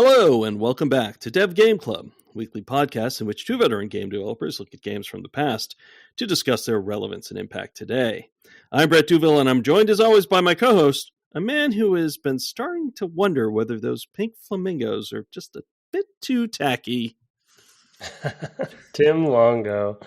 Hello, and welcome back to Dev Game Club, a weekly podcast in which two veteran game developers look at games from the past to discuss their relevance and impact today. I'm Brett Duville, and I'm joined as always by my co-host, a man who has been starting to wonder whether those pink flamingos are just a bit too tacky. Tim Longo.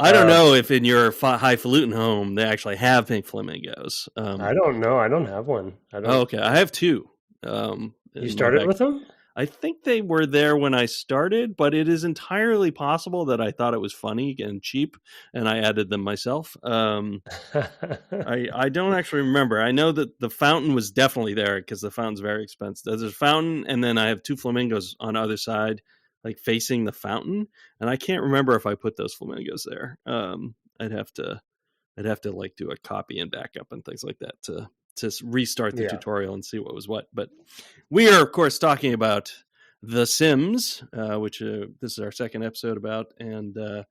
I don't know if in your highfalutin home they actually have pink flamingos. I don't know. I don't have one. Okay. I have two. You started with them? I think they were there when I started, but it is entirely possible that I thought it was funny and cheap, and I added them myself. I don't actually remember. I know that the fountain was definitely there because the fountain's very expensive. There's a fountain, and then I have two flamingos on the other side, like facing the fountain, and I can't remember if I put those flamingos there. I'd have to like do a copy and backup and things like that to restart the tutorial and see what was what. But we are, of course, talking about The Sims, which this is our second episode about, and it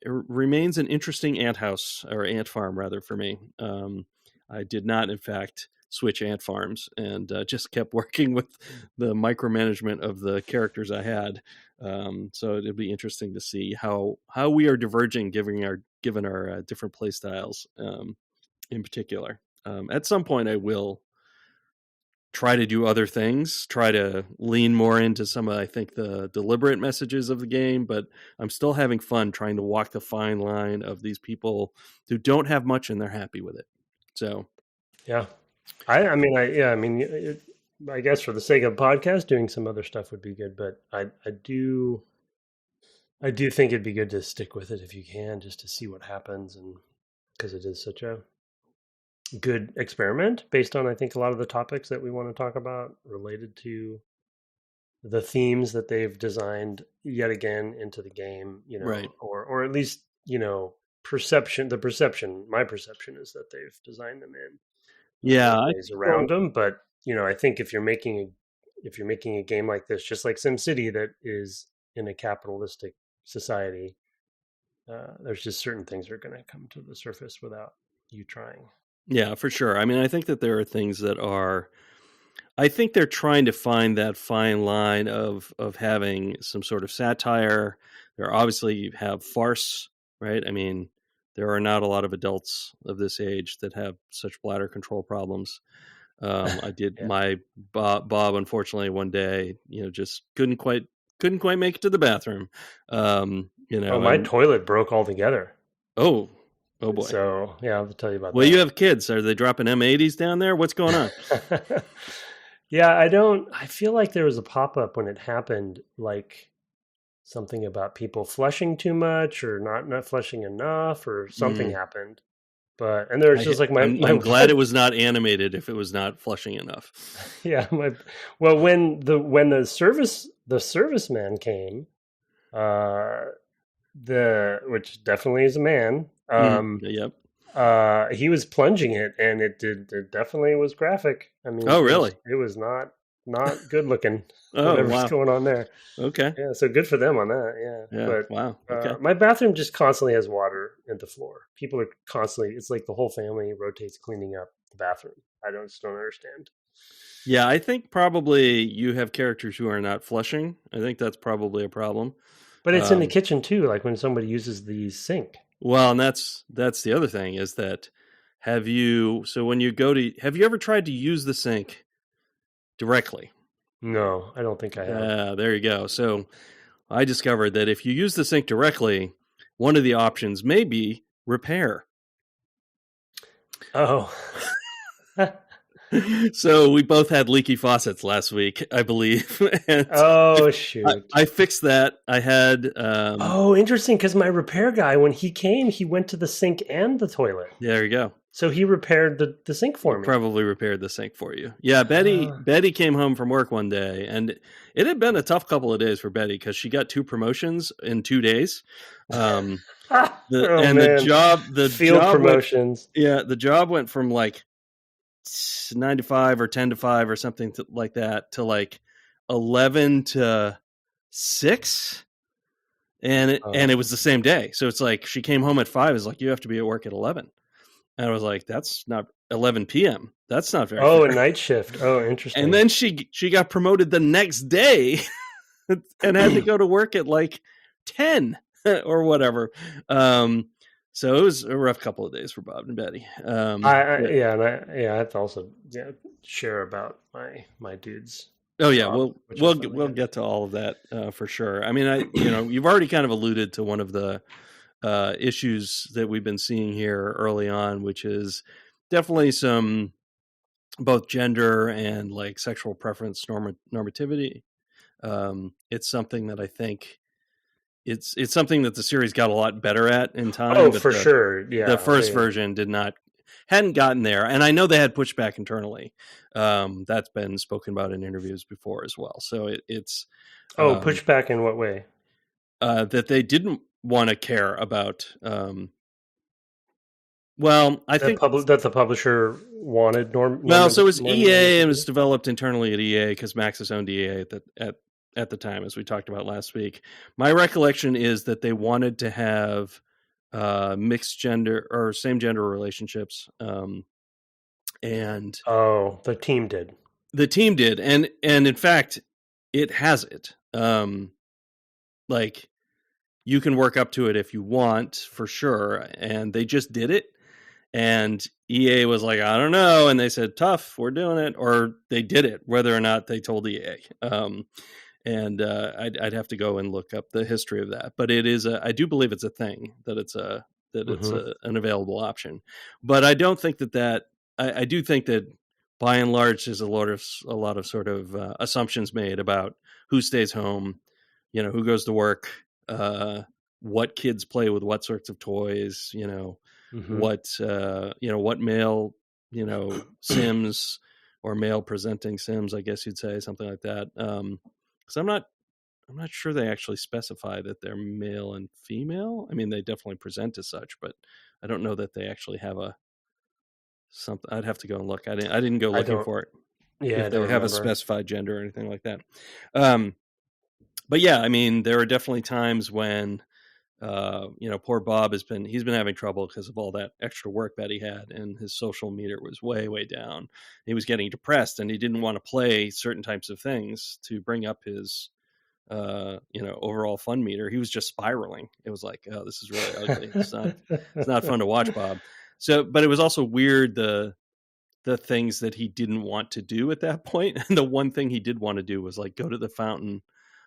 remains an interesting ant farm rather for me. I did not, in fact, switch ant farms and just kept working with the micromanagement of the characters I had. So it'll be interesting to see how we are diverging given our different play styles in particular. At some point I will try to do other things, try to lean more into some of, I think, the deliberate messages of the game, but I'm still having fun trying to walk the fine line of these people who don't have much and they're happy with it. So yeah. I guess for the sake of podcast, doing some other stuff would be good, but I do think it'd be good to stick with it if you can, just to see what happens, and because it is such a good experiment based on, I think, a lot of the topics that we want to talk about related to the themes that they've designed yet again into the game, right. or at least, perception. My perception is that they've designed them in. Around them, but I think if you're making a game like this, just like SimCity, that is in a capitalistic society, there's just certain things that are going to come to the surface without you trying. Yeah, for sure. I mean, I think that there are things that I think they're trying to find that fine line of having some sort of satire. There obviously have farce, right? I mean, there are not a lot of adults of this age that have such bladder control problems. I did my Bob, unfortunately, one day, just couldn't quite make it to the bathroom. My toilet broke altogether. Oh boy. So yeah, I'll tell you about that. Well, you have kids. Are they dropping M80s down there? What's going on? Yeah, I feel like there was a pop-up when it happened, like something about people flushing too much or not flushing enough, or something happened. And there's just like I'm glad it was not animated if it was not flushing enough. Yeah, when the serviceman came, which definitely is a man. Yep. He was plunging it, and it definitely was graphic. I mean, really? It was not good looking. Whatever's wow. Going on there. Okay. Yeah, so good for them on that. Yeah. But, wow. Okay. My bathroom just constantly has water in the floor. People are constantly, it's like the whole family rotates cleaning up the bathroom. I just don't understand. Yeah, I think probably you have characters who are not flushing. I think that's probably a problem. But it's in the kitchen too, like when somebody uses the sink. Well, and that's the other thing is that have you ever tried to use the sink directly? No, I don't think I have. There you go. So I discovered that if you use the sink directly, one of the options may be repair. Oh. So we both had leaky faucets last week, I believe. And shoot. I fixed that. I had... interesting, because my repair guy, when he came, he went to the sink and the toilet. There you go. So he repaired the sink for me. Probably repaired the sink for you. Yeah, Betty came home from work one day, and it had been a tough couple of days for Betty because she got 2 promotions in 2 days. The job promotions. The job went from like 9 to 5 or 10 to 5 or something like that to like 11 to 6. And it was the same day. So it's like she came home at 5. It's like, you have to be at work at 11. And I was like, that's not 11 p.m. That's not very Oh, fair. a night shift. Oh, interesting. And then she got promoted the next day and had to go to work at like 10 or whatever. So it was a rough couple of days for Bob and Betty. I have to also share about my dudes. Oh yeah, job, we'll get to all of that for sure. I mean, you've already kind of alluded to one of the issues that we've been seeing here early on, which is definitely some both gender and like sexual preference normativity. It's something that I think it's something that the series got a lot better at in time. Oh, but sure. Yeah. The first version hadn't gotten there. And I know they had pushback internally. That's been spoken about in interviews before as well. So it's pushback in what way? That they didn't want to care about. I think that the publisher wanted so it was EA, and it was developed internally at EA because Maxis owned EA at the time, as we talked about last week. My recollection is that they wanted to have mixed gender or same gender relationships, and the team did. And in fact, it has it. Like you can work up to it if you want, for sure, and they just did it. And EA was like, I don't know. And they said, tough, we're doing it. Or they did it, whether or not they told EA. I'd have to go and look up the history of that. But it is I do believe it's a thing, that it's an available option. But I don't think that I do think that by and large there's a lot of sort of assumptions made about who stays home, who goes to work, what kids play with what sorts of toys, what male, Sims or male presenting Sims, I guess you'd say, something like that. Because I'm not sure they actually specify that they're male and female. I mean, they definitely present as such, but I don't know that they actually have something. I'd have to go and look. I didn't go looking for it. Yeah, if they have a specified gender or anything like that. But yeah, I mean, there are definitely times when poor Bob he's been having trouble because of all that extra work that he had, and his social meter was way, way down. He was getting depressed, and he didn't want to play certain types of things to bring up his, overall fun meter. He was just spiraling. It was like, oh, this is really ugly. It's not fun to watch, Bob. So, but it was also weird the things that he didn't want to do at that point. And the one thing he did want to do was like go to the fountain.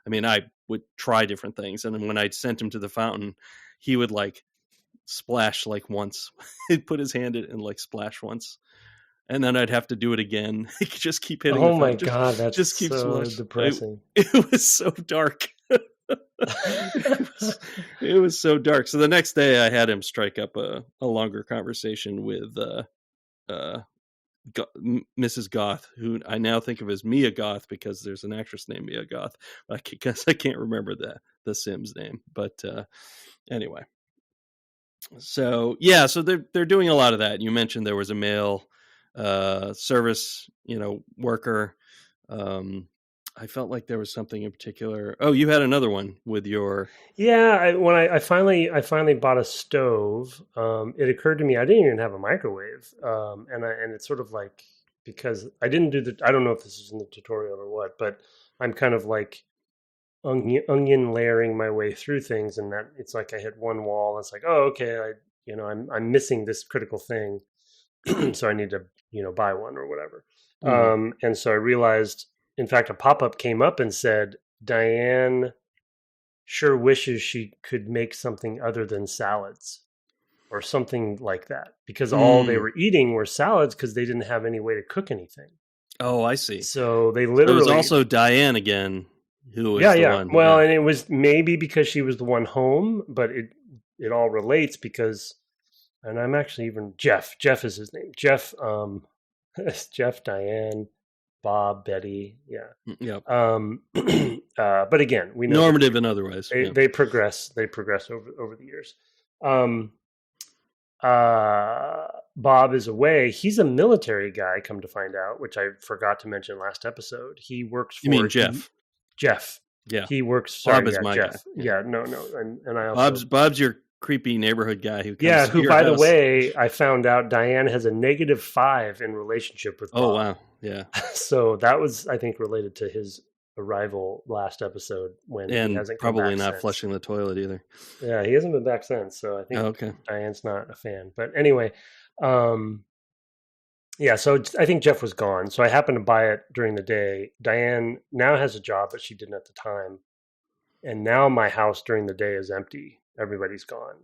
I mean, I would try different things. And then when I sent him to the fountain, he would like splash like once. He'd put his hand in and like splash once. And then I'd have to do it again. He could just keep hitting. Oh my God, that's just keep so depressing. It was so dark. It was so dark. So the next day I had him strike up a longer conversation with Mrs. Goth, who I now think of as Mia Goth because there's an actress named Mia Goth. I guess I can't remember the Sims name, but anyway. So yeah, so they're doing a lot of that. You mentioned there was a male service, worker. I felt like there was something in particular. Oh, you had another one with your. Yeah, when I finally bought a stove, it occurred to me I didn't even have a microwave, and it's sort of like, because I didn't do I don't know if this is in the tutorial or what, but I'm kind of like onion layering my way through things, and that it's like I hit one wall, and it's like, oh, okay, I'm missing this critical thing, so I need to buy one or whatever. Mm-hmm. And so I realized. In fact, a pop-up came up and said, Diane sure wishes she could make something other than salads or something like that, because all they were eating were salads because they didn't have any way to cook anything. Oh, I see. So they literally... It was also Diane again who was the one. Well, and it was maybe because she was the one home, but it all relates because... And I'm actually even... Jeff is his name. Jeff, Diane... Bob, Betty, yeah. Yep. But again, we know normative in other ways. They progress. They progress over the years. Bob is away. He's a military guy, come to find out, which I forgot to mention last episode. He works for... You mean Jeff? Jeff. Yeah. He works... Bob is my Jeff. guy. Yeah, no. And I also... Bob's your creepy neighborhood guy who comes Yeah, to who, your by the house. way, I found out Diane has a -5 in relationship with Oh Bob. wow, yeah, So that was, I think, related to his arrival last episode when he and hasn't come probably back not since. flushing the toilet either. Yeah, he hasn't been back since. So I think Oh, okay. Diane's not a fan. But anyway, um, yeah, so I think Jeff was gone. So I happened to buy it during the day. Diane now has a job, but she didn't at the time. And now my house during the day is empty. Everybody's gone.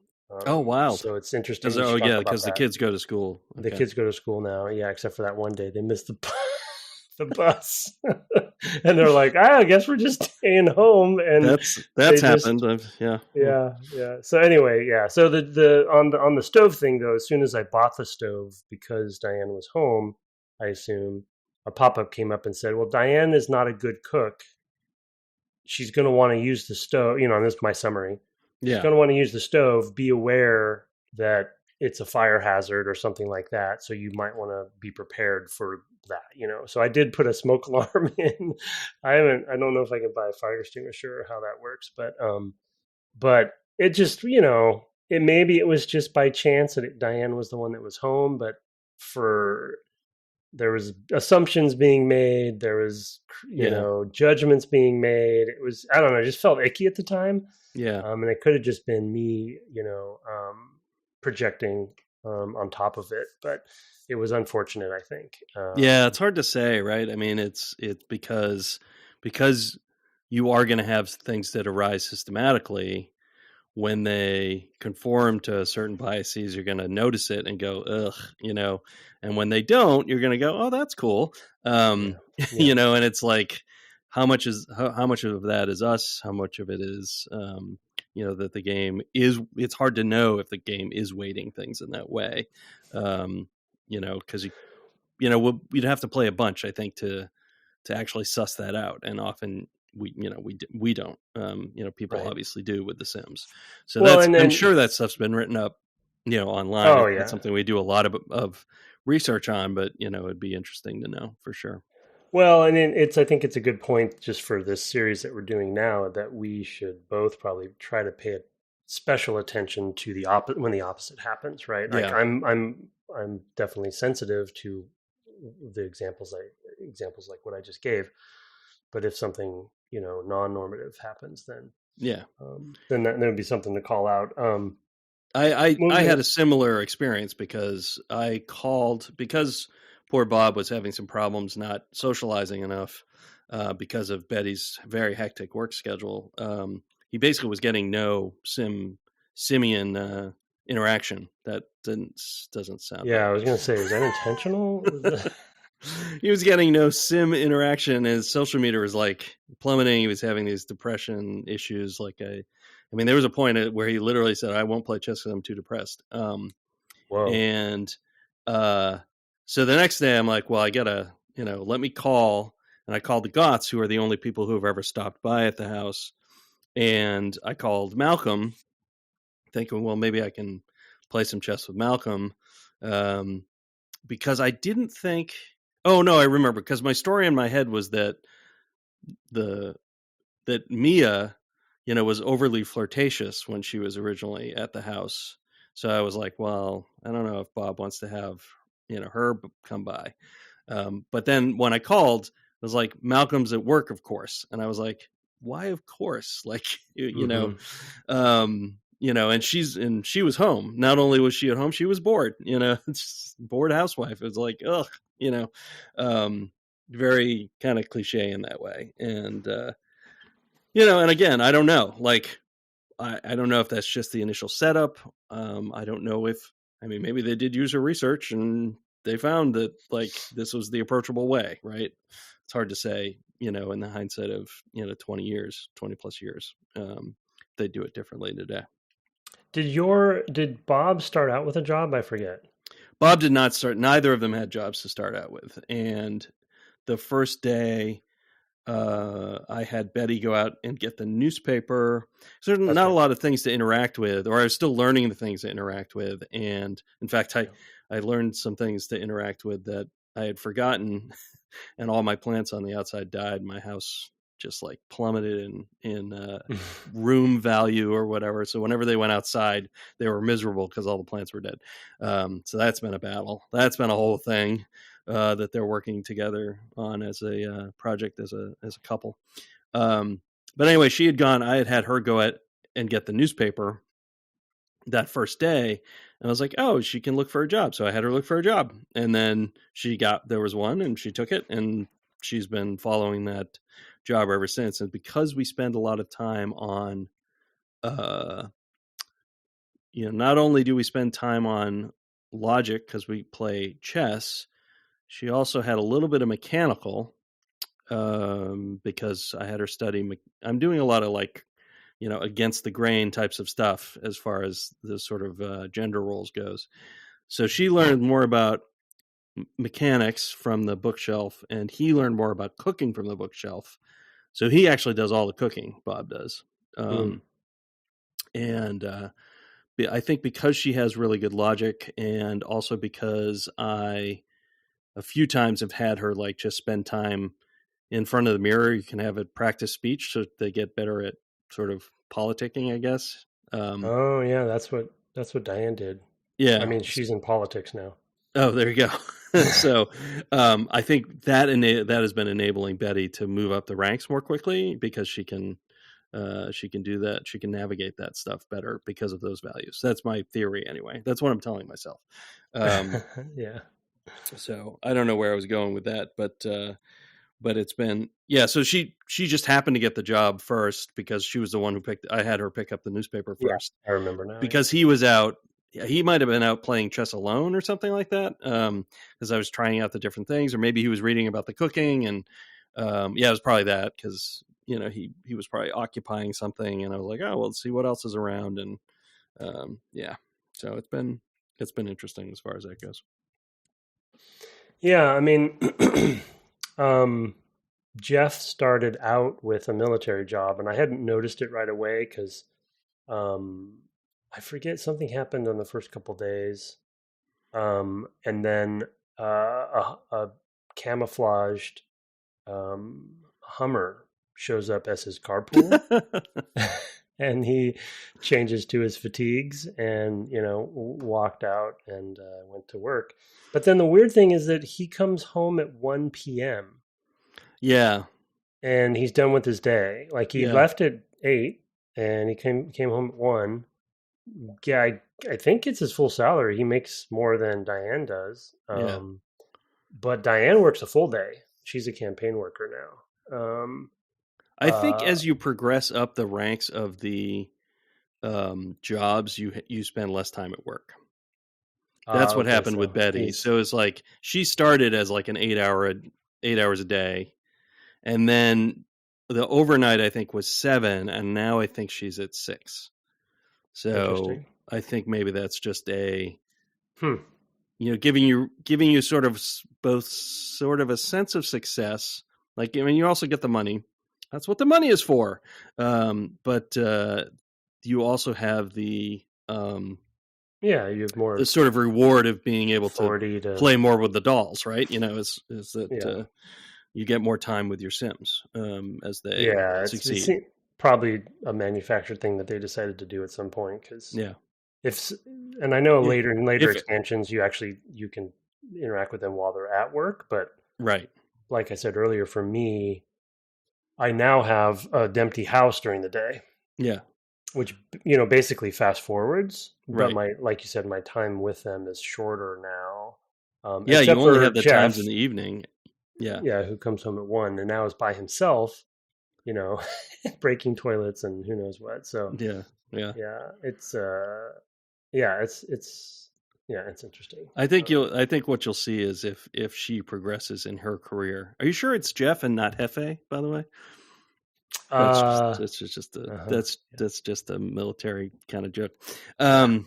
Oh, wild. So it's interesting Because we should talk about because the that. kids go to school. The Okay. kids go to school now, yeah, except for that one day they missed the bus, and they're like, I guess we're just staying home, and That's they just happened. Yeah. yeah. So anyway, yeah. So on the stove thing though, as soon as I bought the stove because Diane was home, I assume a pop up came up and said, "Well, Diane is not a good cook. She's going to want to use the stove." And this is my summary. She's Yeah. going to want to use the stove. Be aware that it's a fire hazard or something like that. So you might want to be prepared for that. So I did put a smoke alarm in. I don't know if I can buy a fire extinguisher or how that works, but it just, maybe it was just by chance that Diane was the one that was home, but there was assumptions being made. There was, judgments being made. It was, I don't know, it just felt icky at the time. Yeah. And it could have just been me, projecting on top of it, but it was unfortunate, I think. Yeah, it's hard to say, right? I mean, it's because you are going to have things that arise systematically. When they conform to certain biases, you're going to notice it and go, ugh, and when they don't, you're going to go, oh, that's cool. And it's like, how much of that is us? How much of it is, that the game is, it's hard to know if the game is weighting things in that way. Because we'd have to play a bunch, I think, to actually suss that out. And often we don't, people Right. obviously do with the Sims. So I'm sure that stuff's been written up, online. Oh, It's something we do a lot of research on, but it'd be interesting to know for sure. Well, and I think it's a good point just for this series that we're doing now that we should both probably try to pay special attention to the when the opposite happens, right? Like Yeah. I'm definitely sensitive to the examples like what I just gave, but if something non-normative happens, then then that would be something to call out. I had a similar experience because poor Bob was having some problems not socializing enough because of Betty's very hectic work schedule. He basically was getting no simian interaction. That doesn't sound Yeah, right. I was going to say, is that intentional? He was getting no sim interaction. His social media was like plummeting. He was having these depression issues. There was a point where he literally said, I won't play chess because I'm too depressed. Whoa. And so the next day I'm like, well, I gotta, let me call. And I called the Goths, who are the only people who have ever stopped by at the house. And I called Malcolm thinking, well, maybe I can play some chess with Malcolm. Because I didn't think, oh no, I remember, because my story in my head was that that Mia, was overly flirtatious when she was originally at the house. So I was like, well, I don't know if Bob wants to have, her come by. But then when I called, it was like, Malcolm's at work, of course. And I was like, why, of course? Like, and she was home. Not only was she at home, she was bored, bored housewife. It was like, ugh, very kind of cliche in that way. And, and again, I don't know, like, I don't know if that's just the initial setup. I don't know if, maybe they did user research and they found that like this was the approachable way, right? It's hard to say, in the hindsight of, 20 plus years, they do it differently today. Did Bob start out with a job? I forget. Bob did not start. Neither of them had jobs to start out with. And the first day, I had Betty go out and get the newspaper. So there's not a lot of things to interact with, or I was still learning the things to interact with. And in fact, I learned some things to interact with that I had forgotten, and all my plants on the outside died. My house just like plummeted in room value or whatever. So whenever they went outside, they were miserable because all the plants were dead. So that's been a battle. That's been a whole thing that they're working together on as a project as a couple. But anyway, she had gone. I had her go out and get the newspaper that first day, and I was like, oh, she can look for a job. So I had her look for a job, and then there was one, and she took it, and she's been following that job ever since. And because we spend a lot of time on, not only do we spend time on logic because we play chess, she also had a little bit of mechanical, because I had her study. I'm doing a lot of against the grain types of stuff as far as the sort of gender roles goes. So she learned more about mechanics from the bookshelf, and he learned more about cooking from the bookshelf. So he actually does all the cooking, Bob does. And I think because she has really good logic, and also because I a few times have had her just spend time in front of the mirror. You can have it practice speech so they get better at sort of politicking, I guess. Oh yeah, that's what Diane did. Yeah, I mean, she's in politics now. Oh, there you go. So I think that has been enabling Betty to move up the ranks more quickly, because she can do that. She can navigate that stuff better because of those values. That's my theory anyway. That's what I'm telling myself. Yeah. So I don't know where I was going with that, but it's been, so she just happened to get the job first because she was the one I had her pick up the newspaper first. Yeah, I remember now. Because he was out. He might have been out playing chess alone or something like that, because I was trying out the different things, or maybe he was reading about the cooking, and it was probably that, because he was probably occupying something, and I was like, oh, well, let's see what else is around, and so it's been interesting as far as that goes. Yeah, I mean, Jeff started out with a military job, and I hadn't noticed it right away because I forget, something happened on the first couple days, and then a camouflaged Hummer shows up as his carpool, and he changes to his fatigues and walked out and went to work. But then the weird thing is that he comes home at 1 p.m. Yeah, and he's done with his day. Like he left at 8 and he came home at 1. Yeah, I think it's his full salary. He makes more than Diane does. But Diane works a full day. She's a campaign worker now. I think as you progress up the ranks of the jobs, you spend less time at work. That's what happened with Betty. So it's like she started as like an 8 hours a day, and then the overnight I think was 7, and now I think she's at 6. So I think maybe that's just a, giving you sort of both sort of a sense of success. Like, I mean, you also get the money. That's what the money is for. But you also have the, you have more the sort of reward of being able to play more with the dolls, right? Is that you get more time with your Sims as they succeed. It's probably a manufactured thing that they decided to do at some point, because and I know later expansions you can interact with them while they're at work, but like I said earlier, for me, I now have an empty house during the day. Yeah. Which, basically fast forwards, but like you said, my time with them is shorter now. You only have the times in the evening. Yeah. Who comes home at 1 and now is by himself, breaking toilets and who knows what. So it's it's interesting. I think what you'll see is if she progresses in her career. Are you sure it's Jeff and not Hefe, by the way? That's just a military kind of joke. Definitely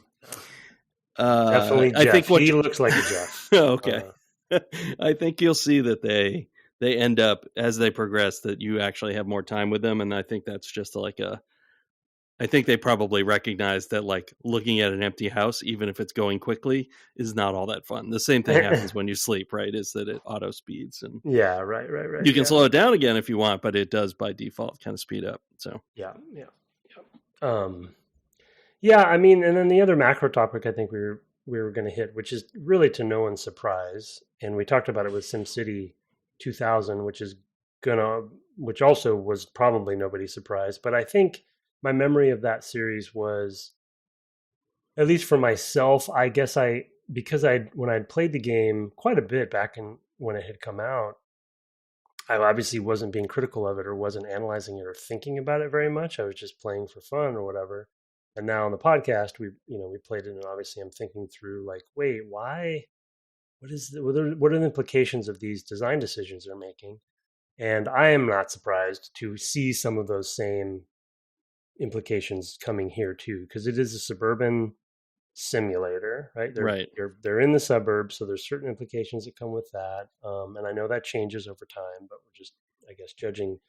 Jeff. I think he looks like a Jeff. Okay. I think you'll see that they end up, as they progress, that you actually have more time with them, and I think that's just like I think they probably recognize that like looking at an empty house, even if it's going quickly, is not all that fun. The same thing happens when you sleep, right? Is that it auto speeds, and Yeah, right. you can Yeah. slow it down again if you want, but it does by default kind of speed up. So Yeah. Yeah, I mean, and then the other macro topic I think we were going to hit, which is really to no one's surprise, and we talked about it with SimCity 2000, which also was probably nobody's surprise. But I think my memory of that series was, at least for myself, I guess because when I'd played the game quite a bit back in when it had come out, I obviously wasn't being critical of it or wasn't analyzing it or thinking about it very much. I was just playing for fun or whatever. And now on the podcast, we played it, and obviously I'm thinking through like, wait, why? What are the implications of these design decisions they're making? And I am not surprised to see some of those same implications coming here too, because it is a suburban simulator, right? right, They're in the suburbs, so there's certain implications that come with that, and I know that changes over time, but we're just, I guess, judging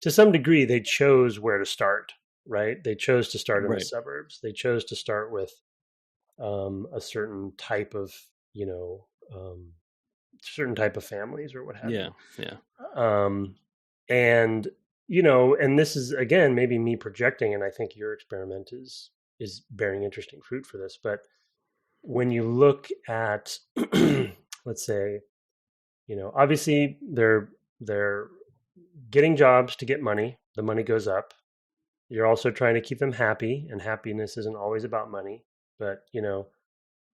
to some degree. They chose where to start, right? They chose to start in the right, suburbs. They chose to start with a certain type of, certain type of families or what have yeah, you. yeah, And and this is again maybe me projecting, and I think your experiment is bearing interesting fruit for this. But when you look at, let's say, obviously they're getting jobs to get money. The money goes up. You're also trying to keep them happy, and happiness isn't always about money. But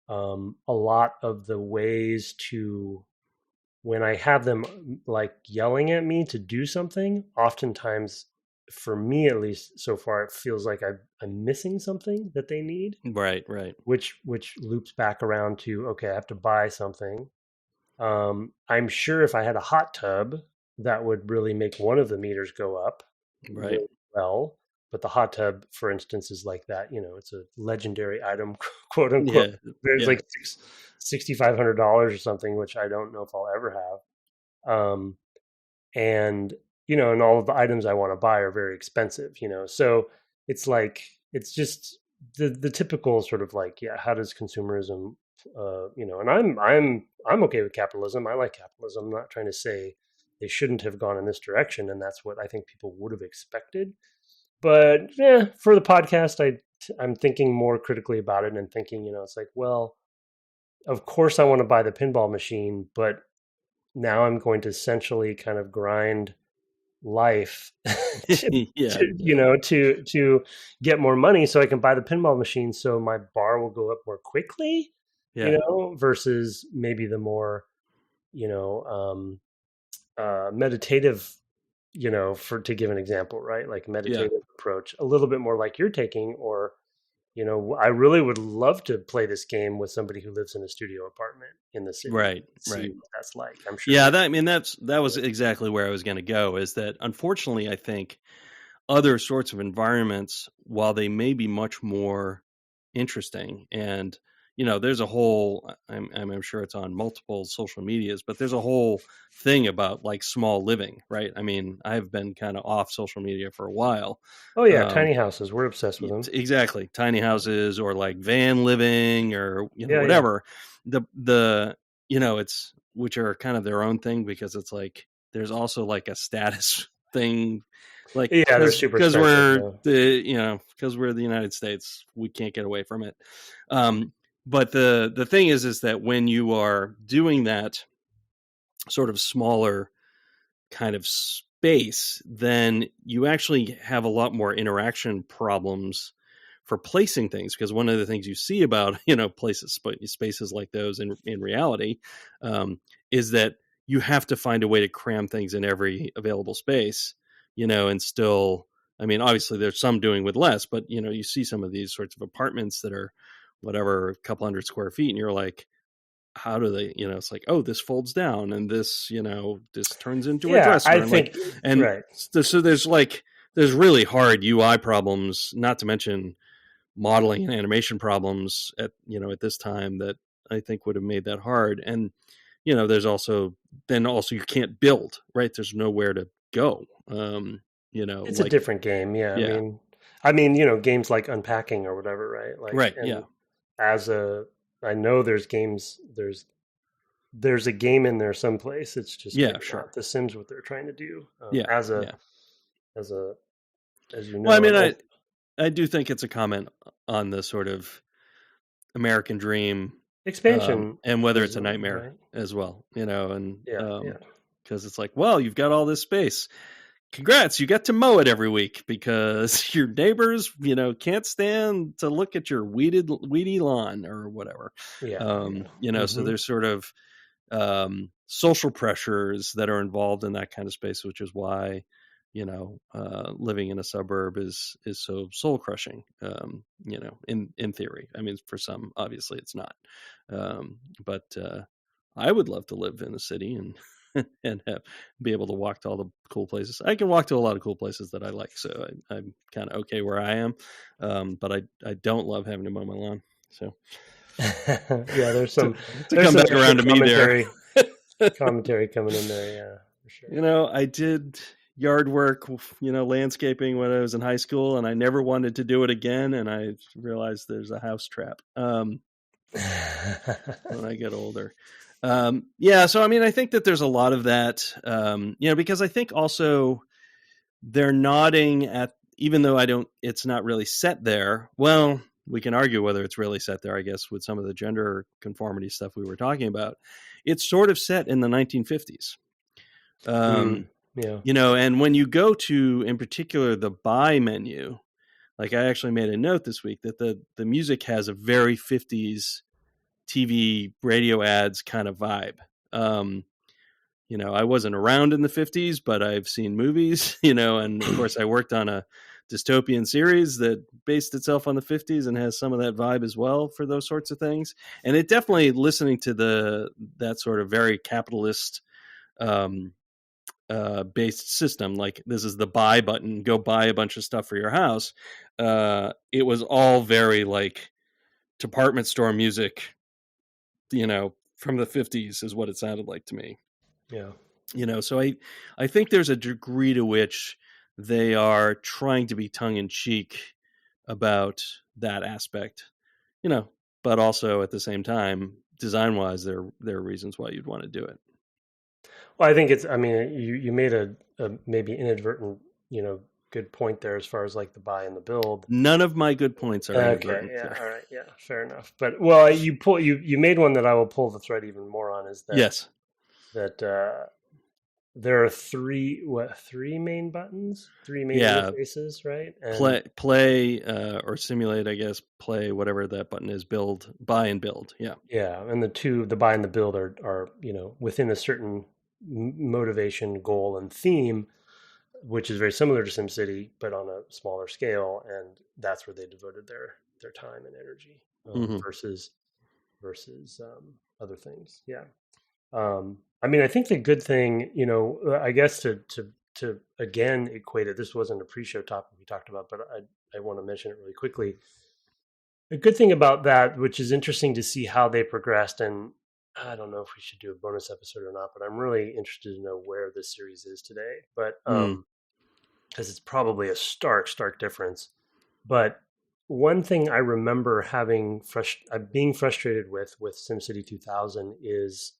a lot of the ways to, when I have them like yelling at me to do something, oftentimes, for me at least so far, it feels like I'm missing something that they need, right, which loops back around to, okay, I have to buy something. I'm sure if I had a hot tub, that would really make one of the meters go up right, really well. But the hot tub, for instance, is like that. It's a legendary item, quote unquote. yeah, There's yeah, like $6,500 or something, which I don't know if I'll ever have. And and all of the items I want to buy are very expensive. So it's like, it's just the typical sort of like, yeah, how does consumerism, and I'm okay with capitalism. I like capitalism. I'm not trying to say they shouldn't have gone in this direction, and that's what I think people would have expected. But yeah, for the podcast, I'm thinking more critically about it and thinking, it's like, well, of course I want to buy the pinball machine, but now I'm going to essentially kind of grind life yeah, to get more money so I can buy the pinball machine, so my bar will go up more quickly, yeah, versus maybe the more, meditative, to give an example, right? Like yeah, meditative approach, a little bit more like you're taking, or, I really would love to play this game with somebody who lives in a studio apartment in the city, right, see right. what that's like. I'm sure. Yeah, that was exactly where I was going to go. Is that unfortunately, I think other sorts of environments, while they may be much more interesting, and there's a whole, I'm sure it's on multiple social medias, but there's a whole thing about like small living, right? I mean, I've been kind of off social media for a while. Oh yeah, Um, tiny houses. We're obsessed with them. exactly, tiny houses or like van living or Yeah. whatever. It's, which are kind of their own thing, because it's like there's also like a status thing, like Yeah, they're super because expensive. we're Yeah. because we're the United States, we can't get away from it. But the thing is that when you are doing that sort of smaller kind of space, then you actually have a lot more interaction problems for placing things, because one of the things you see about spaces like those in reality, is that you have to find a way to cram things in every available space, and still, I mean, obviously there's some doing with less, but you see some of these sorts of apartments that are whatever, a couple hundred square feet, and you're like, how do they, it's like, oh, this folds down, and this, this turns into a Yeah, dresser, I and like, think and right. so there's really hard UI problems, not to mention modeling and animation problems at this time, that I think would have made that hard. And there's also you can't build, right? There's nowhere to go. It's a Like, different game. Yeah, I yeah, mean, I mean, games like Unpacking or whatever, right? Like, Right. Yeah. and I know there's games, there's a game in there someplace. It's just Yeah. maybe Sure. not The Sims what they're trying to do. Yeah. Yeah. As a, as you Well, I know, mean, and I do think it's a comment on the sort of American dream, expansion and whether is it's a nightmare right. as well, and Yeah, yeah, because it's like, well, you've got all this space. Congrats, you get to mow it every week because your neighbors, can't stand to look at your weedy lawn or whatever. yeah, yeah. So Hmm. there's sort of social pressures that are involved in that kind of space, which is why living in a suburb is so soul crushing. In theory, I mean, for some, obviously, it's not. But I would love to live in a city and and be able to walk to all the cool places. I can walk to a lot of cool places that I like, so I'm kind of okay where I am. But I don't love having to mow my lawn. So Yeah, there's to, some to come back extra around to me there. commentary coming in there. Yeah, for sure. I did yard work, landscaping when I was in high school, and I never wanted to do it again. And I realized there's a house trap when I get older. Yeah, so I mean, I think that there's a lot of that, because I think also they're nodding at, even though it's not really set there. Well, we can argue whether it's really set there, I guess, with some of the gender conformity stuff we were talking about. It's sort of set in the 1950s. Yeah. And when you go to, in particular, the buy menu, like I actually made a note this week that the music has a very 50s TV radio ads kind of vibe. I wasn't around in the 50s, but I've seen movies, and of course I worked on a dystopian series that based itself on the 50s and has some of that vibe as well for those sorts of things. And it definitely, listening to that sort of very capitalist based system, like this is the buy button, go buy a bunch of stuff for your house. It was all very like department store music, from the 50s is what it sounded like to me. Yeah. So I think there's a degree to which they are trying to be tongue in cheek about that aspect, but also at the same time, design wise, there are reasons why you'd want to do it. Well, I think I mean, you made a maybe inadvertent, good point there as far as like the buy and the build. None of my good points are Okay, inadvertent. yeah, all right, yeah, fair enough. But well, you made one that I will pull the thread even more on, is that Yes. There are three main buttons, three main interfaces, right? And play or simulate, I guess. Play, whatever that button is. Build, buy, and build. Yeah. Yeah, and the buy and the build are within a certain motivation, goal, and theme, which is very similar to SimCity, but on a smaller scale, and that's where they devoted their time and energy versus other things. Yeah. I mean, I think the good thing, I guess to again equate it. This wasn't a pre-show topic we talked about, but I want to mention it really quickly. A good thing about that, which is interesting to see how they progressed, and I don't know if we should do a bonus episode or not, but I'm really interested to know where this series is today. But because it's probably a stark difference. But one thing I remember being frustrated with SimCity 2000 is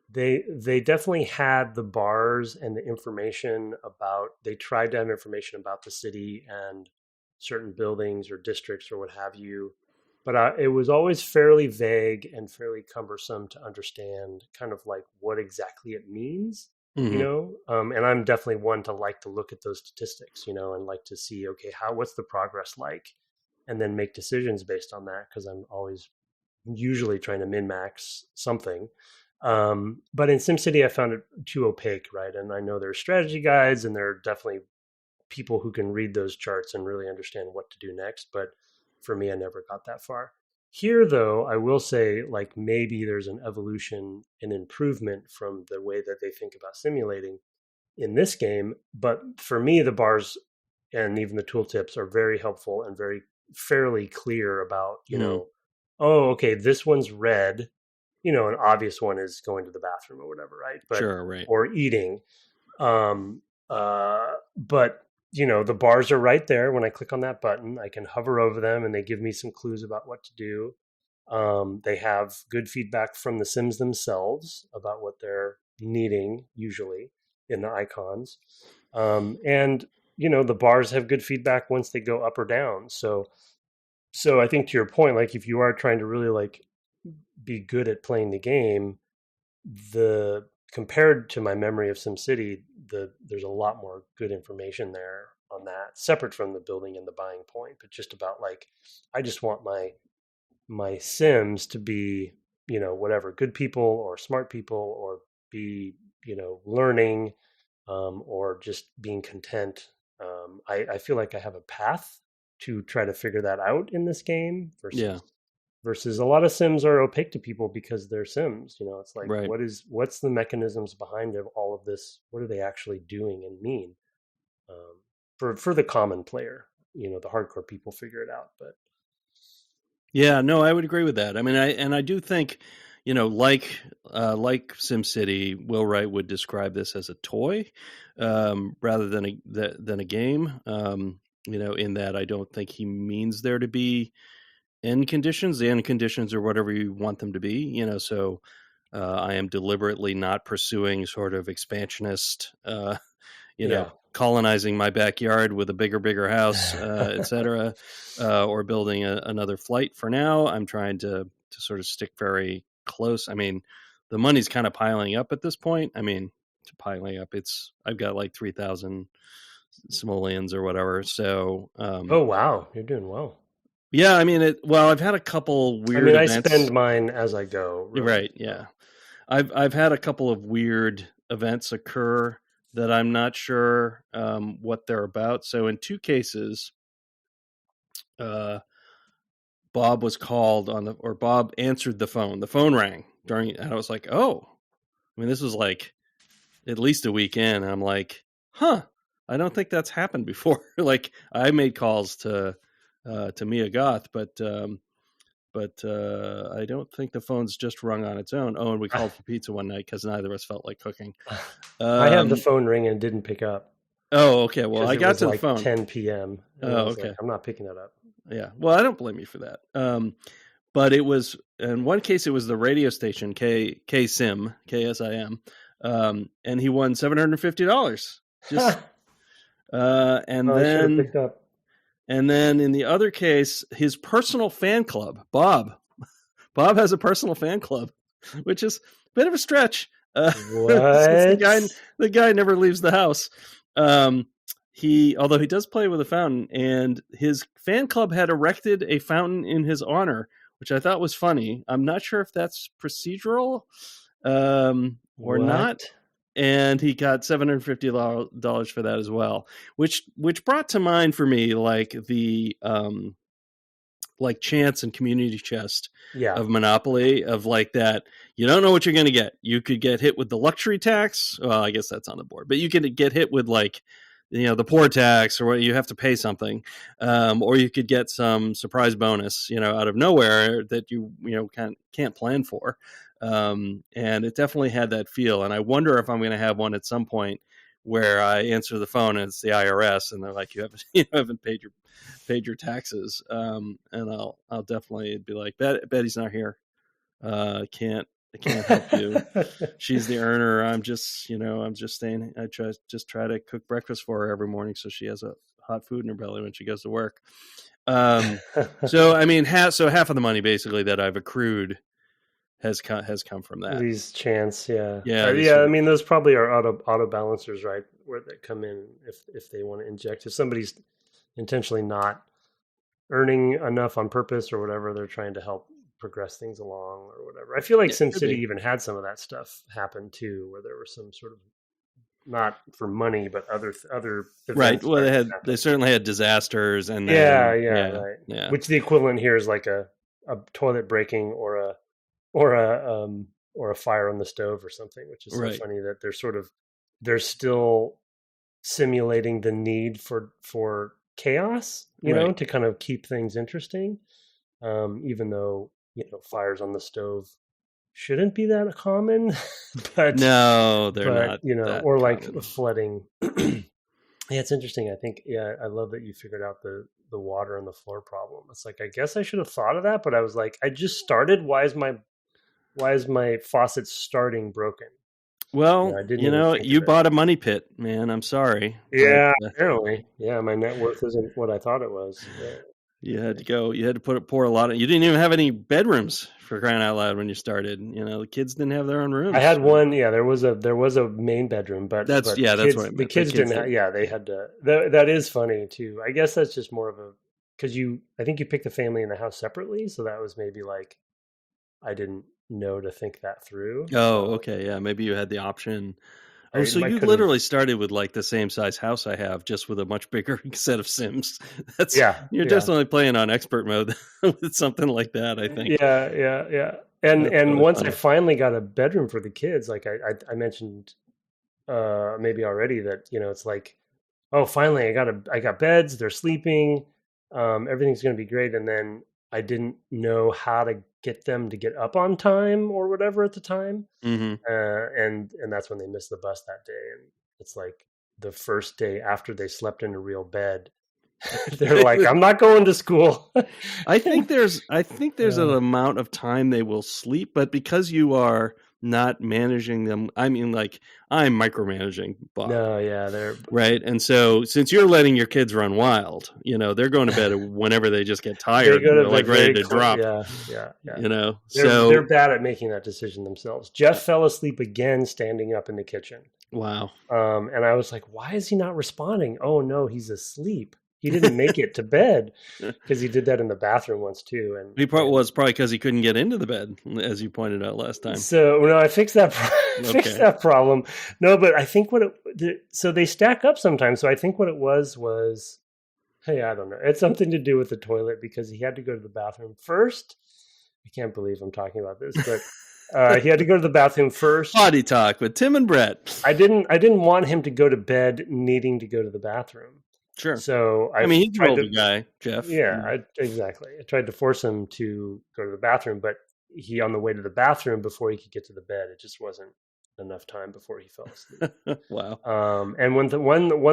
they definitely had the bars and the information about. They tried to have information about the city and certain buildings or districts or what have you, but it was always fairly vague and fairly cumbersome to understand kind of like what exactly it means. And I'm definitely one to like to look at those statistics, and like to see, okay, what's the progress like, and then make decisions based on that, because I'm always usually trying to min-max something. But in SimCity, I found it too opaque, right? And I know there's strategy guides, and there are definitely people who can read those charts and really understand what to do next. But for me, I never got that far. Here, though, I will say, like, maybe there's an evolution, an improvement from the way that they think about simulating in this game. But for me, the bars and even the tooltips are very helpful and very fairly clear about, oh, okay, this one's red. An obvious one is going to the bathroom or whatever, right? But sure, right. Or eating. But the bars are right there. When I click on that button, I can hover over them and they give me some clues about what to do. They have good feedback from the Sims themselves about what they're needing, usually in the icons. And the bars have good feedback once they go up or down. So I think, to your point, like if you are trying to really like be good at playing the game, compared to my memory of SimCity, there's a lot more good information there on that, separate from the building and the buying point, but just about like, I just want my Sims to be, whatever, good people or smart people, or be, learning, or just being content. I feel like I have a path to try to figure that out in this game versus a lot of Sims are opaque to people because they're Sims. It's like, Right. what's the mechanisms behind all of this? What are they actually doing and mean? For the common player, the hardcore people figure it out. But yeah, no, I would agree with that. I mean, I do think, like SimCity, Will Wright would describe this as a toy, rather than a game. In that I don't think he means there to be end conditions. The end conditions are whatever you want them to be. So I am deliberately not pursuing sort of expansionist, colonizing my backyard with a bigger house, etc., or building another flight. For now, I'm trying to sort of stick very close. I mean, the money's kind of piling up at this point. I've got like 3,000 simoleons or whatever. So, oh wow, you're doing well. Yeah, I mean, I've had a couple weird events. I spend mine as I go. Really. Right, yeah. I've had a couple of weird events occur that I'm not sure what they're about. So in two cases, Bob was called Bob answered the phone. The phone rang and I was like, oh, I mean, this was like at least a week in. I'm like, I don't think that's happened before. Like, I made calls to Mia Goth, but I don't think the phone's just rung on its own. Oh, and we called for pizza one night because neither of us felt like cooking. I had the phone ring and didn't pick up. Oh, okay. Well, I got to the phone 10 p.m. Oh, okay. Like, I'm not picking that up. Yeah. Well, I don't blame you for that. But it was, in one case, it was the radio station KSIM, KSIM, and he won $750. Just and then picked up. And then in the other case, his personal fan club, Bob has a personal fan club, which is a bit of a stretch. What? the guy never leaves the house. Although he does play with a fountain, and his fan club had erected a fountain in his honor, which I thought was funny. I'm not sure if that's procedural or not. And he got $750 for that as well, which brought to mind for me like the like chance and community chest of Monopoly, of like that. You don't know what you're going to get. You could get hit with the luxury tax. Well, I guess that's on the board, but you could get hit with like, the poor tax, or what, you have to pay something, or you could get some surprise bonus, out of nowhere that you can't plan for. And it definitely had that feel. And I wonder if I'm going to have one at some point where I answer the phone and it's the IRS and they're like, you haven't paid your taxes. And I'll definitely be like, Betty's not here. I can't help you. She's the earner. I'm just staying. I try to cook breakfast for her every morning so she has a hot food in her belly when she goes to work. So I mean, half of the money basically that I've accrued has come from that. These chants, yeah. I mean, those probably are auto balancers, right? Where they come in if they want to inject. If somebody's intentionally not earning enough on purpose or whatever, they're trying to help progress things along or whatever. I feel like SimCity even had some of that stuff happen too, where there was some sort of, not for money, but other right. Well, they certainly had disasters and right. Yeah. Which the equivalent here is like a toilet breaking or a fire on the stove or something, which is so funny that they're still simulating the need for chaos, to kind of keep things interesting, even though fires on the stove shouldn't be that common. But no, they're not. Or like flooding. Yeah, it's interesting. I think, yeah, I love that you figured out the water and the floor problem. It's like, I guess I should have thought of that, but I was like, I just started. Why is my faucet starting broken? Well, I didn't even think of you it. bought a money pit, man. I'm sorry, but Yeah, apparently. Yeah, my net worth isn't what I thought it was. Yeah. you had to go. You had to pour a lot of. You didn't even have any bedrooms, for crying out loud, when you started. The kids didn't have their own I rooms. had one. Yeah, there was a main bedroom, but That's that's what I the meant. kids didn't have. Yeah, they had to. That is funny too. I guess that's just more of a because I think you picked the family in the house separately, so that was maybe like I didn't know to think that through. Oh, okay, yeah. Maybe you had the option. Oh, so I you could have. literally started with like the same size house I have, just with a much bigger set of Sims. Yeah, You're yeah, definitely playing on expert mode with something like that, I think. yeah. And That's really once I funny. finally got a bedroom for the kids, like I mentioned maybe already that it's like, oh, finally I got beds, they're sleeping, everything's going to be great. And then I didn't know how to get them to get up on time or whatever at the time, Hmm. and that's when they missed the bus that day. And it's like the first day after they slept in a real bed, they're like, I'm not going to school. I think there's an Yeah. amount of time they will sleep, but because you are not managing them, I mean, like I'm micromanaging Bob, No, yeah, they're right? And so since you're letting your kids run wild, they're going to bed whenever they just get they tired go and to they're like bed ready very to quick. drop. Yeah, yeah. They're So bad at making that decision themselves. Jeff fell asleep again standing up in the kitchen. wow. And I was like, why is he not responding? Oh no, he's asleep. He didn't make it to bed because he did that in the bathroom once too. He was probably because he couldn't get into the bed, as you pointed out last time. So no, I fixed that fixed Okay. that problem. No, but I think so they stack up sometimes. So I think what it was, hey, I don't know. It's something to do with the toilet because he had to go to the bathroom first. I can't believe I'm talking about this, but he had to go to the bathroom first. Potty Talk with Tim and Brett. I didn't want him to go to bed needing to go to the bathroom. Sure. So I mean, he's an tried older to, guy, Jeff. yeah, exactly. I tried to force him to go to the bathroom, but he on the way to the bathroom before he could get to the bed, it just wasn't enough time before he fell asleep. Wow. And when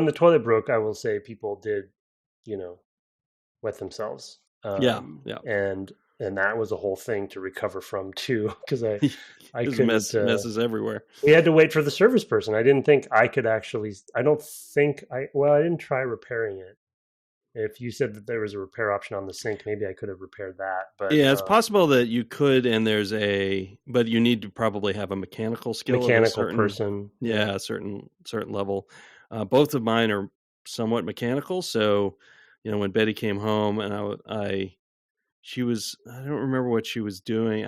the toilet broke, I will say people did, wet themselves. Yeah. And that was a whole thing to recover from too, because I There's couldn't. messes everywhere. We had to wait for the service person. I didn't think I could actually. I don't think I. Well, I didn't try repairing it. If you said that there was a repair option on the sink, maybe I could have repaired that. But Yeah, it's possible that you could, and but you need to probably have a mechanical skill, mechanical person. Yeah, a certain level. Both of mine are somewhat mechanical, so when Betty came home and I don't remember what she was doing.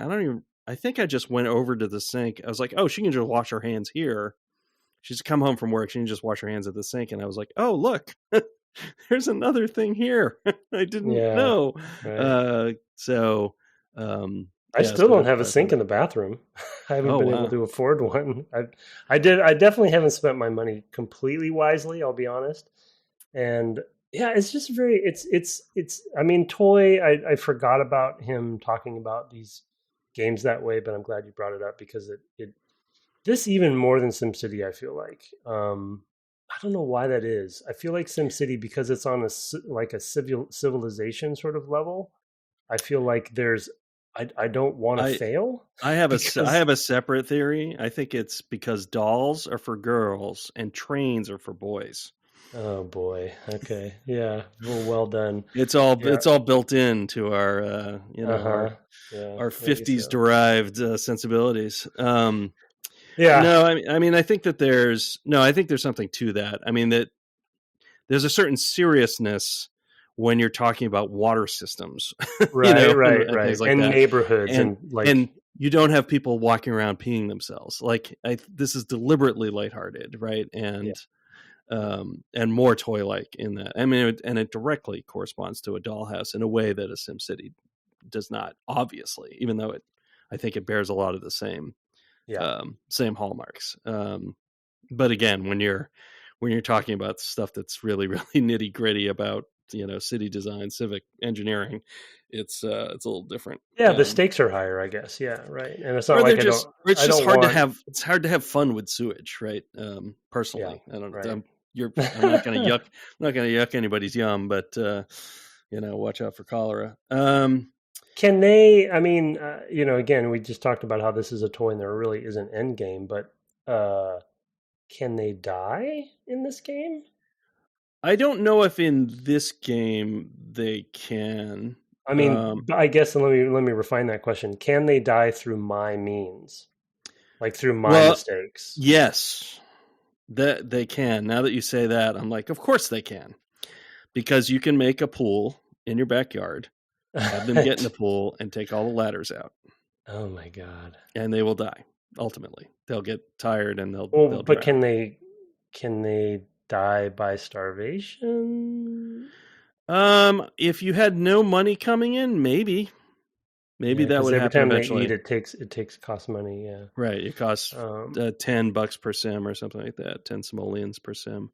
I think I just went over to the sink. I was like, oh, she can just wash her hands here. She's come home from work. She can just wash her hands at the sink. And I was like, oh, look, there's another thing here. I didn't know. Right. I still don't have a sink in the bathroom. I haven't been able to afford one. I definitely haven't spent my money completely wisely, I'll be honest. And yeah, it's just I mean, Toy, I forgot about him talking about these games that way, but I'm glad you brought it up because this even more than SimCity, I feel like. I don't know why that is. I feel like SimCity, because it's on a civilization sort of level, I feel like I don't want to fail. I have a separate theory. I think it's because dolls are for girls and trains are for boys. Oh boy. Okay. Yeah. Well done. It's all built into our our 50s derived sensibilities. Yeah. No, I mean I think that there's something to that. I mean that there's a certain seriousness when you're talking about water systems, right, things like and that. neighborhoods and you don't have people walking around peeing themselves. Like this is deliberately lighthearted, right? And more toy-like in that. I mean, it directly corresponds to a dollhouse in a way that a SimCity does not, obviously, even though I think it bears a lot of the same hallmarks. But again, when you're talking about stuff that's really, really nitty gritty about city design, civic engineering, it's a little different. Yeah, the stakes are higher, I guess. Yeah, right. And it's not like it's hard to have fun with sewage, right? Personally, I don't know. Right. I'm not going to yuck. I'm not going to yuck anybody's yum, but watch out for cholera. Can they? I mean, again, we just talked about how this is a toy, and there really is an end game. But can they die in this game? I don't know if in this game they can. I mean, I guess let me refine that question. Can they die through my means, like through my mistakes? Yes, that they can. Now that you say that, I'm like, of course they can, because you can make a pool in your backyard, have them get in the pool, and take all the ladders out. Oh my god! And they will die. Ultimately, they'll get tired and they'll. But can they die by starvation? If you had no money coming in, maybe that would happen eventually. Every time they eat, it costs money. Yeah, right. It costs $10 per sim or something like that. 10 simoleons per sim.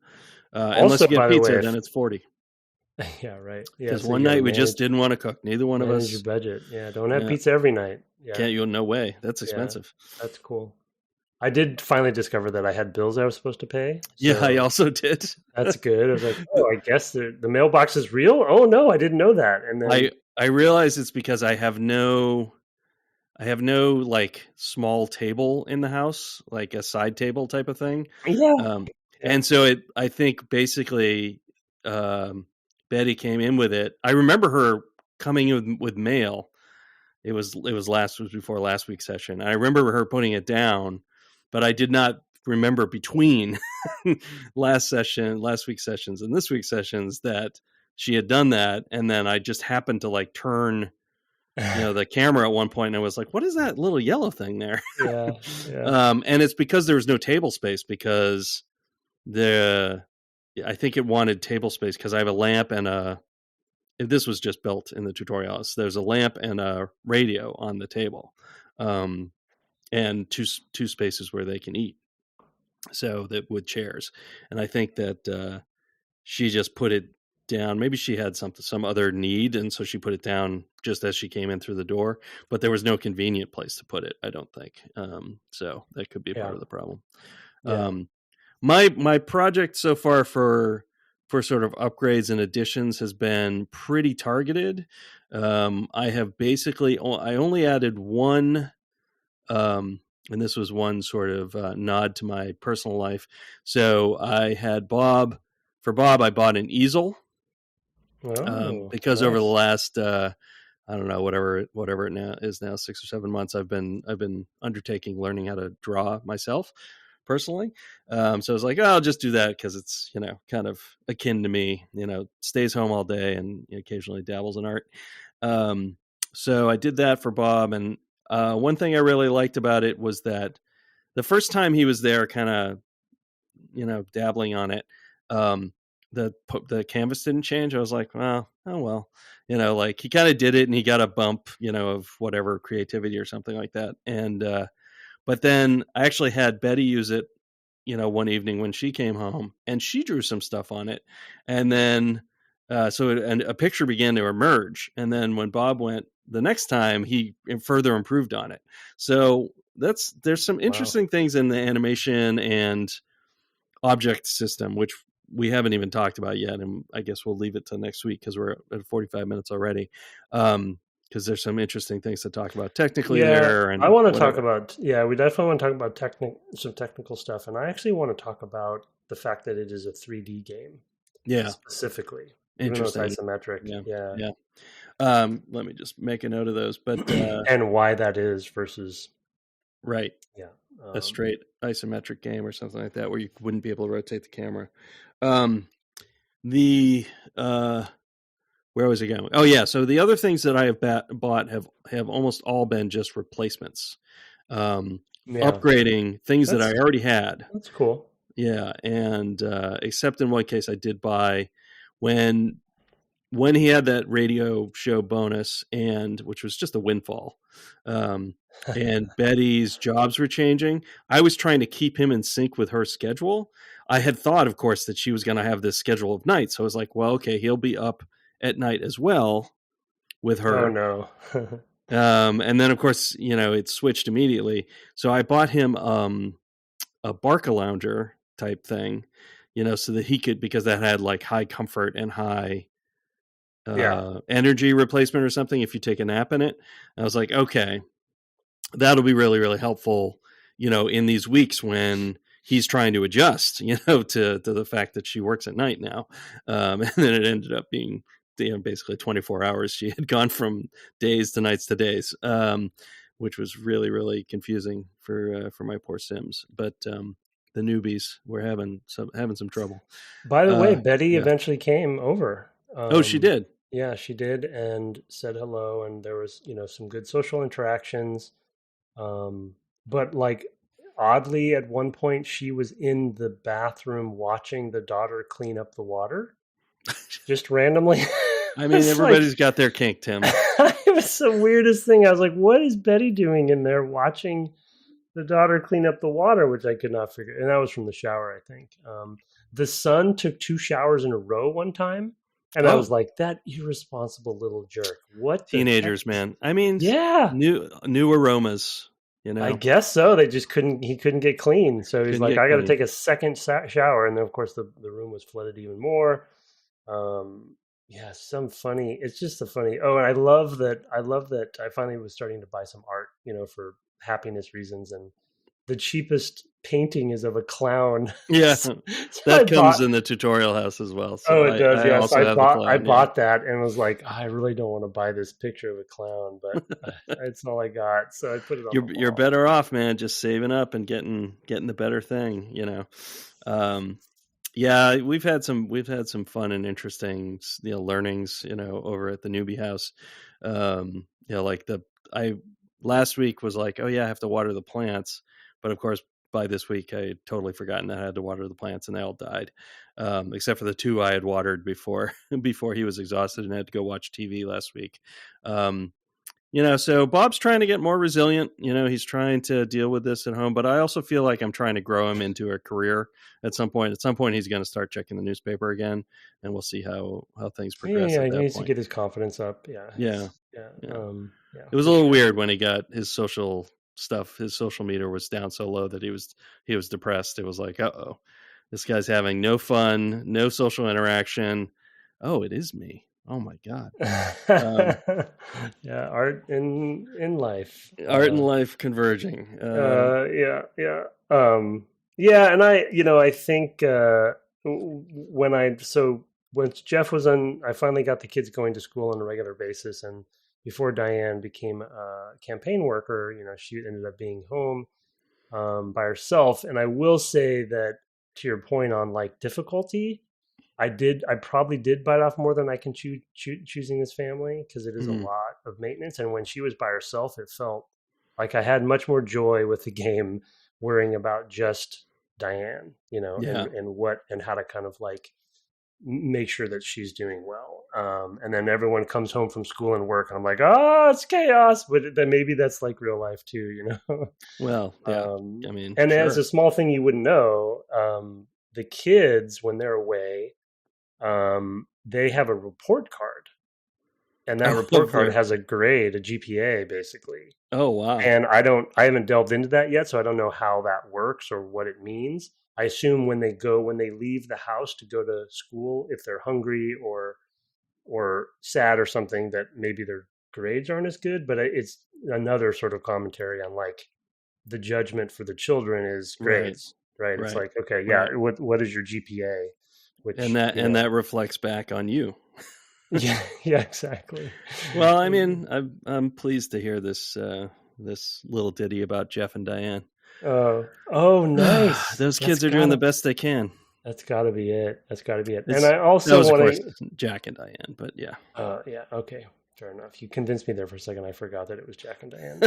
Unless you get pizza, then it's 40. Yeah, right. Because one night we just didn't want to cook. Neither one of us. Your budget. Yeah, don't have pizza every night. Yeah. Can't you? No way. That's expensive. Yeah, that's cool. I did finally discover that I had bills I was supposed to pay. So yeah, I also did. That's good. I was like, oh, I guess the mailbox is real. Oh no, I didn't know that. And then I realized it's because I have no like small table in the house, like a side table type of thing. Yeah. And so I think basically Betty came in with it. I remember her coming in with mail. It was before last week's session. I remember her putting it down, but I did not remember between last week's sessions and this week's sessions that she had done that. And then I just happened to like turn the camera at one point, and I was like, what is that little yellow thing there? Yeah. And it's because there was no table space, because I think it wanted table space because I have a lamp and this was just built in the tutorial. So there's a lamp and a radio on the table, and two spaces where they can eat. So that with chairs. And I think that she just put it down. Maybe she had some other need, and so she put it down just as she came in through the door. But there was no convenient place to put it, I don't think. So that could be part of the problem. Yeah. My project so far for sort of upgrades and additions has been pretty targeted. I have basically I only added one, and this was one sort of nod to my personal life. So I had Bob. For Bob, I bought an easel. Because nice. Over the last I don't know, whatever it now is 6 or 7 months, I've been undertaking learning how to draw myself personally. So I was like, I'll just do that because it's kind of akin to me. Stays home all day and occasionally dabbles in art. So I did that for Bob, and one thing I really liked about it was that the first time he was there, kind of dabbling on it, the canvas didn't change. I was like, well, oh well, like he kind of did it and he got a bump, of whatever creativity or something like that. And but then I actually had Betty use it, one evening when she came home, and she drew some stuff on it, and then and a picture began to emerge. And then when Bob went the next time, he further improved on it. So there's some interesting things in the animation and object system, which we haven't even talked about yet, and I guess we'll leave it to next week because we're at 45 minutes already. Because there's some interesting things to talk about technically there. And I want to talk about, we definitely want to talk about some technical stuff, and I actually want to talk about the fact that it is a 3D game. Yeah, specifically, interesting. Even though it's isometric. Yeah. Let me just make a note of those, but and why that is versus right. Yeah, a straight isometric game or something like that, where you wouldn't be able to rotate the camera. Where was it going? Oh yeah. So the other things that I have bought have almost all been just replacements, upgrading things that I already had. That's cool. Yeah. And, except in one case I did buy when he had that radio show bonus, and which was just a windfall. And Betty's jobs were changing. I was trying to keep him in sync with her schedule. I had thought, of course, that she was going to have this schedule of nights. So I was like, well, okay, he'll be up at night as well with her. Oh no. And then of course, it switched immediately. So I bought him a Barca Lounger type thing, so that he could, because that had like high comfort and high energy replacement or something if you take a nap in it. I was like, okay, that'll be really, really helpful, in these weeks when he's trying to adjust, to the fact that she works at night now. And then it ended up being, basically 24 hours. She had gone from days to nights to days, which was really, really confusing for my poor Sims. But the newbies were having some trouble. By the way, Betty eventually came over. She did. Yeah, she did, and said hello, and there was, some good social interactions. But like, oddly, at one point she was in the bathroom watching the daughter clean up the water, just randomly. I mean, everybody's got their kink, Tim. It was the weirdest thing. I was like, what is Betty doing in there watching the daughter clean up the water, which I could not figure. And that was from the shower, I think. The son took 2 showers in a row one time. And I was like, that irresponsible little jerk. What? Teenagers, man. I mean, new aromas, I guess so. They just he couldn't get clean. So he's like, I got to take a second shower. And then, of course, the room was flooded even more. It's just a funny. Oh, and I love that I finally was starting to buy some art, for happiness reasons. And the cheapest painting is of a clown. Yeah, that comes in the tutorial house as well. So it does. Yes, I bought that and was like, I really don't want to buy this picture of a clown, but it's all I got. So I put it on. You're better off, man, just saving up and getting the better thing. Yeah, we've had some fun and interesting learnings, over at the newbie house. Last week was like, oh yeah, I have to water the plants. But of course, by this week, I had totally forgotten that I had to water the plants, and they all died, except for the 2 I had watered before he was exhausted and had to go watch TV last week. So Bob's trying to get more resilient. He's trying to deal with this at home, but I also feel like I'm trying to grow him into a career at some point. At some point, he's going to start checking the newspaper again, and we'll see how things progress. Yeah, he needs to get his confidence up. Yeah. It was a little weird when he got his social stuff. His social meter was down so low that he was depressed. It was like, uh-oh, this guy's having no fun, no social interaction. Oh, it is me. Oh my God. Art in life. Art and life converging. And I think once Jeff was I finally got the kids going to school on a regular basis, and before Diane became a campaign worker, she ended up being home by herself. And I will say that, to your point on like difficulty, I probably did bite off more than I can chew choosing this family, because it is a lot of maintenance. And when she was by herself, it felt like I had much more joy with the game, worrying about just Diane, and how to kind of like make sure that she's doing well. And then everyone comes home from school and work, and I'm like, oh, it's chaos. But then maybe that's like real life too, Well, yeah. And sure. As a small thing you wouldn't know, the kids, when they're away, they have a report card, and that report card has a grade, a GPA, basically. Oh, wow. And I haven't delved into that yet, so I don't know how that works or what it means. I assume when they leave the house to go to school, if they're hungry or sad or something, that maybe their grades aren't as good. But it's another sort of commentary on like the judgment for the children is grades, right? It's like, okay, yeah, right. What is your GPA? And that reflects back on you. yeah, exactly. Well, I mean, I'm pleased to hear this little ditty about Jeff and Diane. Oh, nice. Those kids are doing the best they can. That's got to be it. And I also want to Jack and Diane, but yeah. Yeah. Okay. Fair enough. You convinced me there for a second. I forgot that it was Jack and Diane.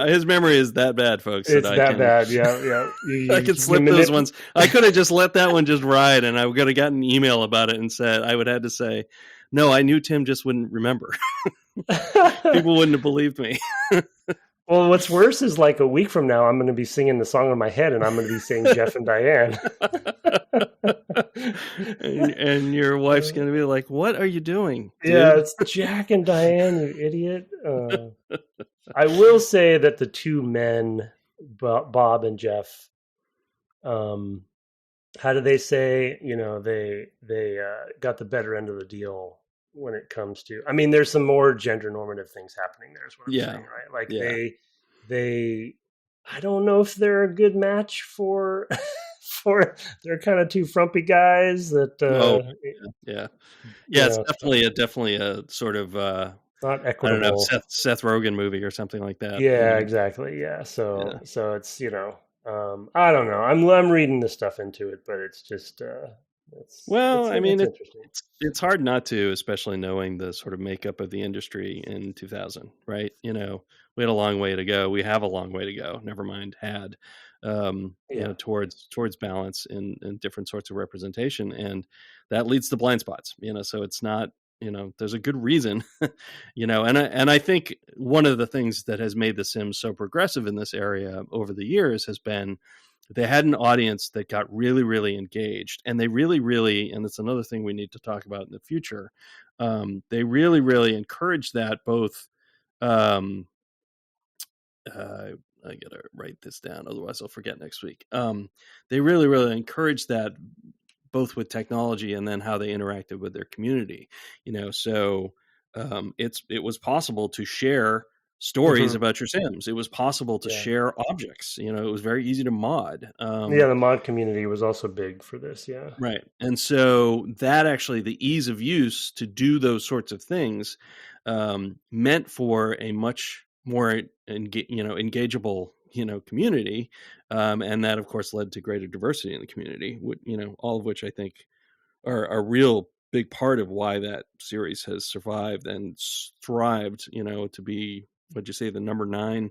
His memory is that bad, folks. It's that bad. Yeah. I could slip those ones. I could have just let that one just ride, and I would have gotten an email about it and said I would have to say, no, I knew Tim just wouldn't remember. People wouldn't have believed me. Well, what's worse is like a week from now, I'm going to be singing the song in my head, and I'm going to be saying Jeff and Diane. and your wife's going to be like, what are you doing, dude? Yeah, it's Jack and Diane, you idiot. I will say that the two men, Bob and Jeff, how do they say, they got the better end of the deal when it comes to, I mean, there's some more gender normative things happening there is what I'm Yeah, saying, right? Like yeah. they I don't know if they're a good match for for they're kind of two frumpy guys that Oh, yeah. you Yeah, it's know, definitely a sort of not I don't know, equitable. Seth Rogen movie or something like that. Yeah, exactly. Yeah. So Yeah. so it's, I don't know. I'm reading the stuff into it, but it's just Well, I mean, it's interesting. it's hard not to, especially knowing the sort of makeup of the industry in 2000, right? We had a long way to go. We have a long way to go. Never mind had, Yeah. towards balance in different sorts of representation, and that leads to blind spots. So it's not. There's a good reason. And I think one of the things that has made The Sims so progressive in this area over the years has been they had an audience that got really, really engaged, and they really, really, and it's another thing we need to talk about in the future. They really, really encouraged that both. Um, I gotta write this down, otherwise I'll forget next week. They really, really encouraged that both with technology and then how they interacted with their community. So it was possible to share stories Hmm. about your Sims. It was possible to Yeah. share objects. It was very easy to mod. Yeah, the mod community was also big for this. Yeah. Right. And so that actually, the ease of use to do those sorts of things meant for a much more engageable community, and that of course led to greater diversity in the community. All of which I think are a real big part of why that series has survived and thrived. To be, what'd you say, the number 9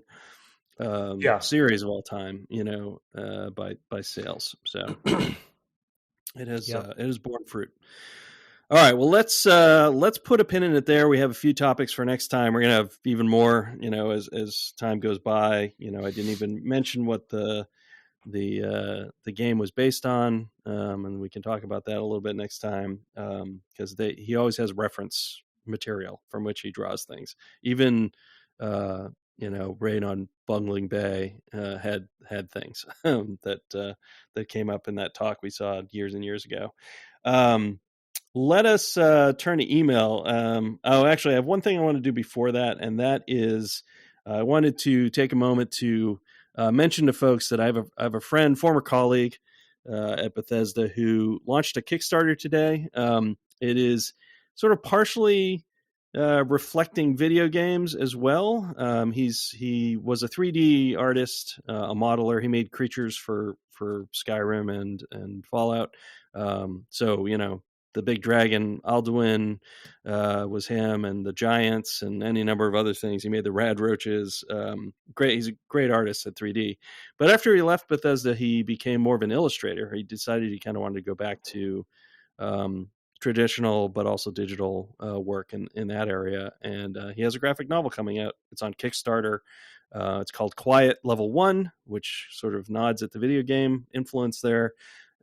Yeah. series of all time. By sales. So Yep. it has borne fruit. All right, well let's put a pin in it there. We have a few topics for next time. We're gonna have even more, as time goes by. I didn't even mention what the game was based on, and we can talk about that a little bit next time, because he always has reference material from which he draws things. Even uh, Raid on Bungling Bay had things that came up in that talk we saw years and years ago. Um, Let us turn to email. Actually, I have one thing I want to do before that, and that is I wanted to take a moment to mention to folks that I have a friend, former colleague at Bethesda, who launched a Kickstarter today. It is sort of partially reflecting video games as well. He was a 3D artist, a modeler. He made creatures for Skyrim and Fallout. So the big dragon Alduin was him, and the giants, and any number of other things. He made the rad roaches. Great, he's a great artist at 3D. But after he left Bethesda, he became more of an illustrator. He decided he kind of wanted to go back to um, traditional but also digital work in that area. And he has a graphic novel coming out. It's on Kickstarter. It's called Quiet Level 1, which sort of nods at the video game influence there.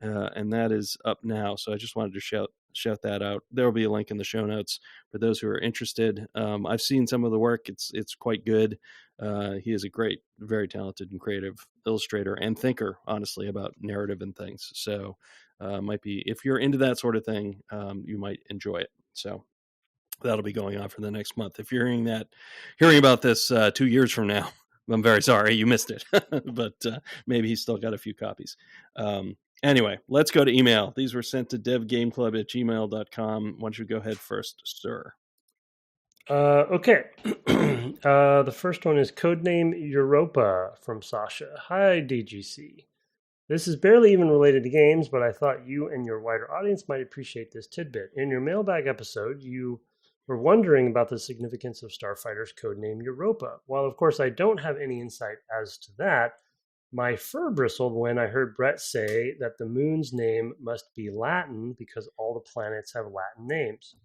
And that is up now. So I just wanted to shout that out. There will be a link in the show notes for those who are interested. I've seen some of the work. It's quite good. He is a great, very talented and creative illustrator and thinker, honestly, about narrative and things. So might be, if you're into that sort of thing, you might enjoy it. So that'll be going on for the next month. If you're hearing about this 2 years from now, I'm very sorry you missed it, but maybe he's still got a few copies. Anyway, let's go to email. These were sent to devgameclub@gmail.com. Why don't you go ahead first, sir? Okay. The first one is codename Europa from Sasha. Hi, DGC. This is barely even related to games, but I thought you and your wider audience might appreciate this tidbit. In your mailbag episode, you were wondering about the significance of Starfighter's codename Europa. While, of course, I don't have any insight as to that, my fur bristled when I heard Brett say that the moon's name must be Latin because all the planets have Latin names.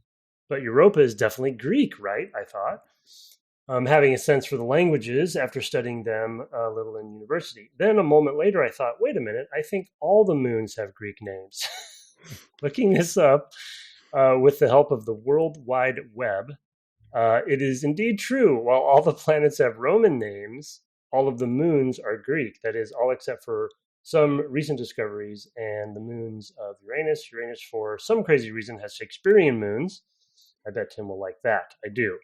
But Europa is definitely Greek, right? I thought. Having a sense for the languages after studying them a little in university. Then a moment later, I thought, wait a minute, I think all the moons have Greek names. Looking this up with the help of the World Wide Web, it is indeed true. While all the planets have Roman names, all of the moons are Greek. That is, all except for some recent discoveries, and the moons of Uranus. Uranus, for some crazy reason, has Shakespearean moons. I bet Tim will like that. I do.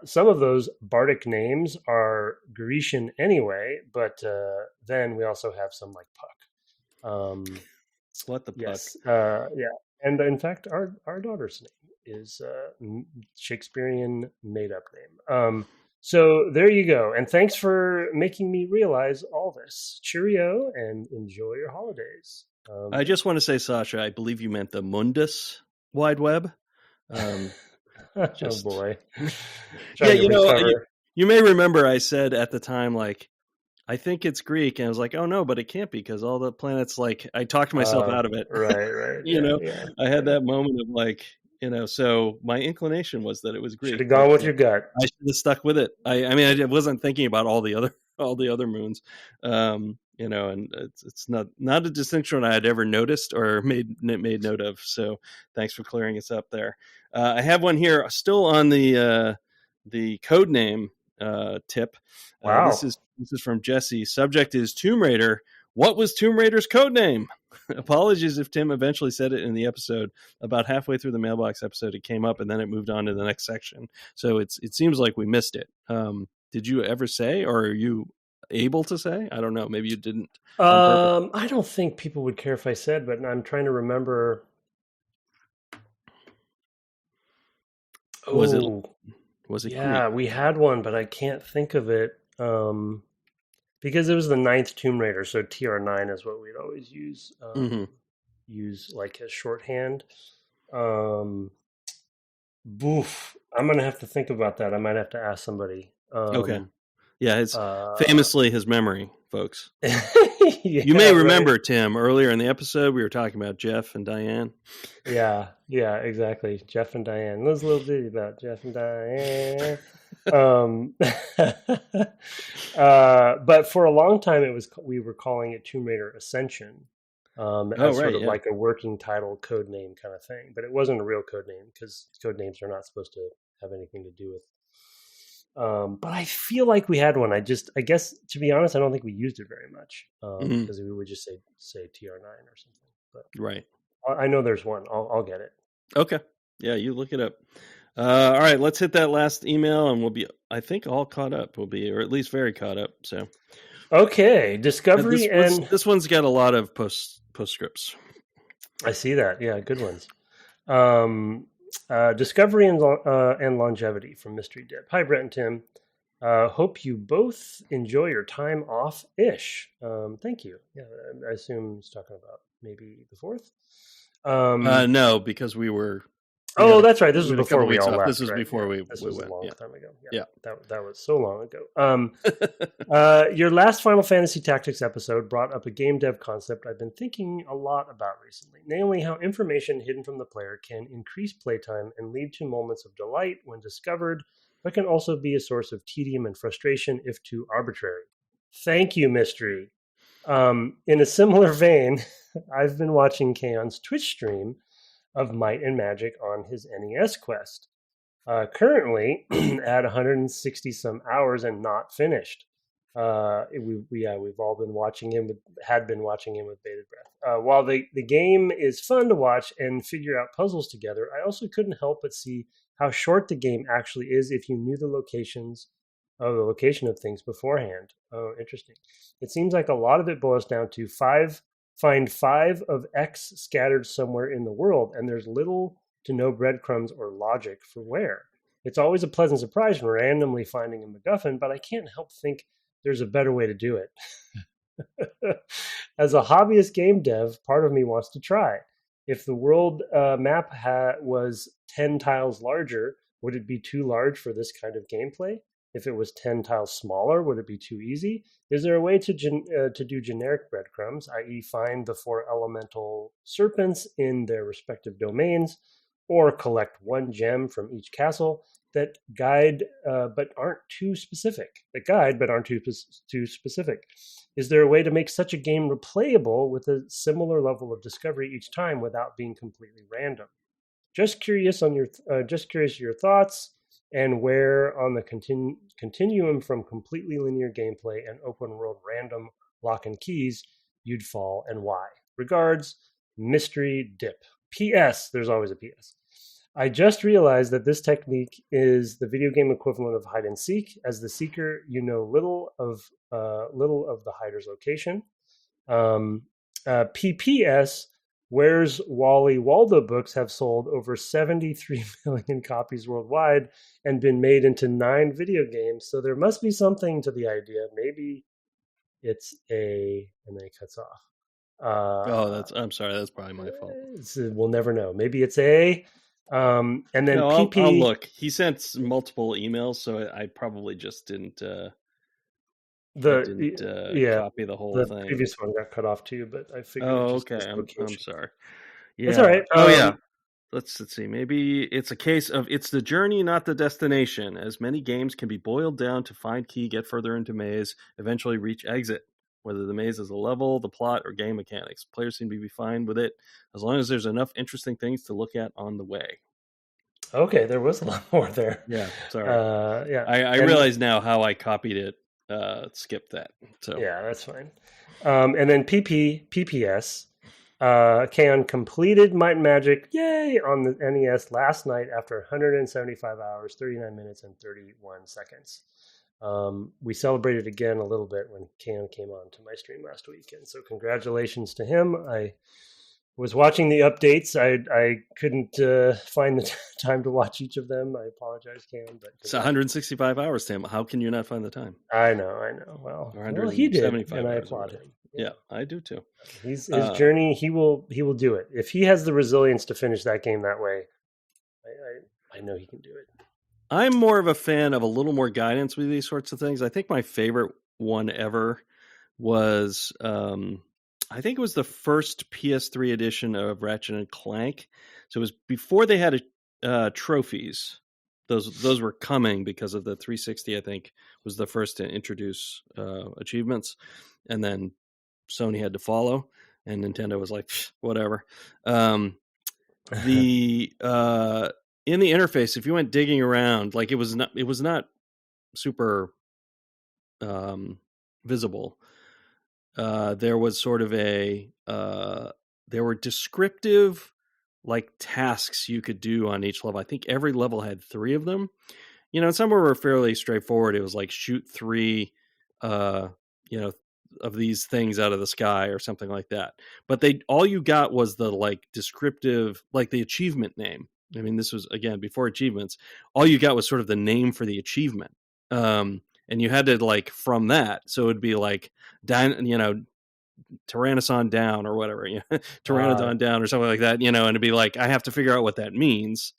Some of those bardic names are Grecian anyway, but then we also have some like Puck. What the Puck? Yes, yeah, and in fact, our daughter's name is Shakespearean made up name. So there you go, and thanks for making me realize all this. Cheerio, and enjoy your holidays. I just want to say, Sasha, I believe you meant the Mundus Wide Web. Oh boy. Yeah, you may remember I said at the time, like, I think it's Greek, and I was like, oh no, but it can't be because all the planets, like, I talked myself out of it. Right. Yeah. I had that moment of like, so my inclination was that it was Greek. Should have gone with your gut. I should have stuck with it. I mean, I wasn't thinking about all the other moons. And it's not a distinction I had ever noticed or made note of. So thanks for clearing us up there. I have one here still on the code name tip. Wow. This is from Jesse. Subject is Tomb Raider. What was Tomb Raider's code name? Apologies if Tim eventually said it in the episode. About halfway through the mailbox episode, it came up and then it moved on to the next section. So it seems like we missed it. Did you ever say, or are you able to say? I don't know. Maybe you didn't. I don't think people would care if I said, but I'm trying to remember. Was it? Yeah, Greek? We had one, but I can't think of it. Because it was the 9th Tomb Raider, so TR9 is what we'd always use. Use like as shorthand. Boof. I'm gonna have to think about that. I might have to ask somebody. Okay. Yeah, famously his memory, folks. Yeah, you may remember, right. Tim, earlier in the episode we were talking about Jeff and Diane. Yeah, exactly. Jeff and Diane. There's a little ditty about Jeff and Diane. But for a long time we were calling it Tomb Raider Ascension. As sort of like a working title code name kind of thing. But it wasn't a real code name because code names are not supposed to have anything to do with. But I feel like we had one. I guess, to be honest, I don't think we used it very much because we would just say TR9 or something. But right. I know there's one. I'll get it. Okay. Yeah, you look it up. All right, let's hit that last email and we'll be, I think, all caught up. We'll be, or at least very caught up. So, okay, Discovery this one's got a lot of postscripts. I see that. Yeah, good ones. Discovery and longevity from Mystery Dip. Hi, Brett and Tim. Hope you both enjoy your time off-ish. Thank you. Yeah, I assume he's talking about maybe the 4th. No, because we were. Oh, that's right. This was before we all left. This was before we This was went. a long time ago. Yeah. That was so long ago. Your last Final Fantasy Tactics episode brought up a game dev concept I've been thinking a lot about recently, namely how information hidden from the player can increase playtime and lead to moments of delight when discovered, but can also be a source of tedium and frustration if too arbitrary. Thank you, Mystery. In a similar vein, I've been watching Kaon's Twitch stream of Might and Magic on his NES quest. Currently at 160 some hours and not finished. We've all been watching him with bated breath. While the game is fun to watch and figure out puzzles together, I also couldn't help but see how short the game actually is if you knew the location of things beforehand. Oh, interesting. It seems like a lot of it boils down to find 5 of X scattered somewhere in the world, and there's little to no breadcrumbs or logic for where. It's always a pleasant surprise when randomly finding a MacGuffin, but I can't help think there's a better way to do it. As a hobbyist game dev, part of me wants to try. If the world map was 10 tiles larger, would it be too large for this kind of gameplay? If it was 10 tiles smaller, would it be too easy? Is there a way to do generic breadcrumbs, i.e. find the 4 elemental serpents in their respective domains, or collect 1 gem from each castle that guide but aren't too specific? Is there a way to make such a game replayable with a similar level of discovery each time without being completely random? Just curious your thoughts. And where on the continuum from completely linear gameplay and open world random lock and keys you'd fall and why. Regards, Mystery Dip. P.S. There's always a P.S. I just realized that this technique is the video game equivalent of hide and seek. As the seeker, you know little of the hider's location. PPS, Where's Wally Waldo books have sold over 73 million copies worldwide and been made into 9 video games. So there must be something to the idea. Maybe it's a, and then it cuts off. I'm sorry. That's probably my fault. We'll never know. Maybe it's a, and then No, PP. I'll look. He sent multiple emails, so I probably just didn't copy the whole thing. The previous one got cut off too, but I figured. Oh, okay. I'm sorry. Yeah. That's all right. Yeah. Let's see. Maybe it's a case of it's the journey, not the destination. As many games can be boiled down to find key, get further into maze, eventually reach exit. Whether the maze is a level, the plot, or game mechanics, players seem to be fine with it as long as there's enough interesting things to look at on the way. Okay, there was a lot more there. Yeah, sorry. Yeah, I realize now how I copied it. Skipped that. So yeah, that's fine. And then PPS. Kaon completed Might and Magic, yay, on the NES last night after 175 hours, 39 minutes, and 31 seconds. We celebrated again a little bit when Kaon came on to my stream last weekend. So congratulations to him. I was watching the updates. I couldn't find the time to watch each of them. I apologize, Cam. But it's 165 hours, Tim. How can you not find the time? I know. Well, he did, and I applaud him. Yeah, I do too. His journey. He will do it if he has the resilience to finish that game that way. I know he can do it. I'm more of a fan of a little more guidance with these sorts of things. I think my favorite one ever was. I think it was the first PS3 edition of Ratchet and Clank. So it was before they had trophies. Those were coming because of the 360. I think was the first to introduce achievements, and then Sony had to follow, and Nintendo was like, whatever. In the interface, if you went digging around, like it was not super visible. There was sort of there were descriptive like tasks you could do on each level. I think every level had 3 of them. Some were fairly straightforward. It was like shoot 3, of these things out of the sky or something like that. But all you got was the like descriptive, like the achievement name. I mean, this was again before achievements. All you got was sort of the name for the achievement. And you had to like from that. So it'd be like, Tyrannosaurus down or whatever, Pteranodon down or something like that, and it'd be like, I have to figure out what that means,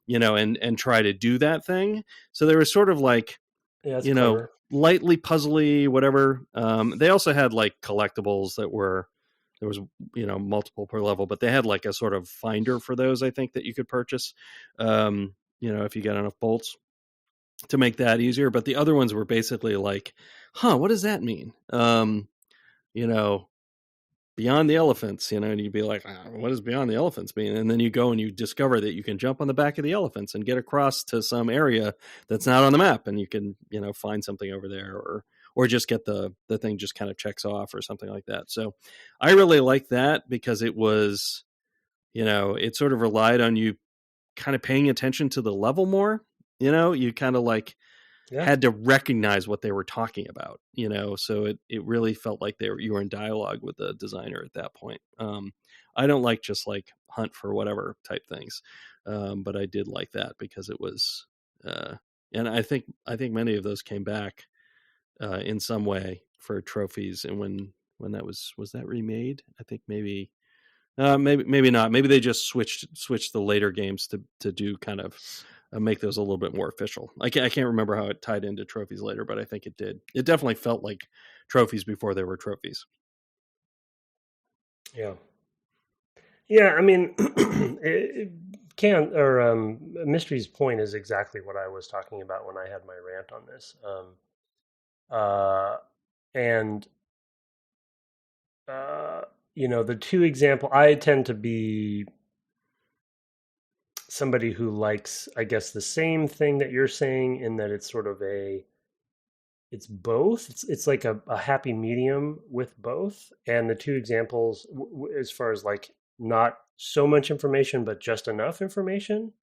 and try to do that thing. So there was sort of like, clever. Lightly puzzly, whatever. They also had like collectibles there was, multiple per level, but they had like a sort of finder for those, I think, that you could purchase, if you got enough bolts to make that easier. But the other ones were basically like, what does that mean? Beyond the elephants, and you'd be like, what does beyond the elephants mean? And then you go and you discover that you can jump on the back of the elephants and get across to some area that's not on the map, and you can, find something over there, or just get the thing just kind of checks off or something like that. So I really like that because it was, it sort of relied on you kind of paying attention to the level more. You kind of like had to recognize what they were talking about, so it really felt like you were in dialogue with the designer at that point. I don't like just like hunt for whatever type things, but I did like that because it was, and I think many of those came back in some way for trophies. And when that was that remade? I think maybe not. Maybe they just switched the later games to do kind of. Make those a little bit more official. I can't remember how it tied into trophies later, but I think it did. It definitely felt like trophies before there were trophies. Yeah. I mean, Mystery's point is exactly what I was talking about when I had my rant on this. The 2 example, I tend to be somebody who likes, I guess, the same thing that you're saying, in that it's sort of it's both. It's like a happy medium with both. And the two examples, as far as like not so much information, but just enough information.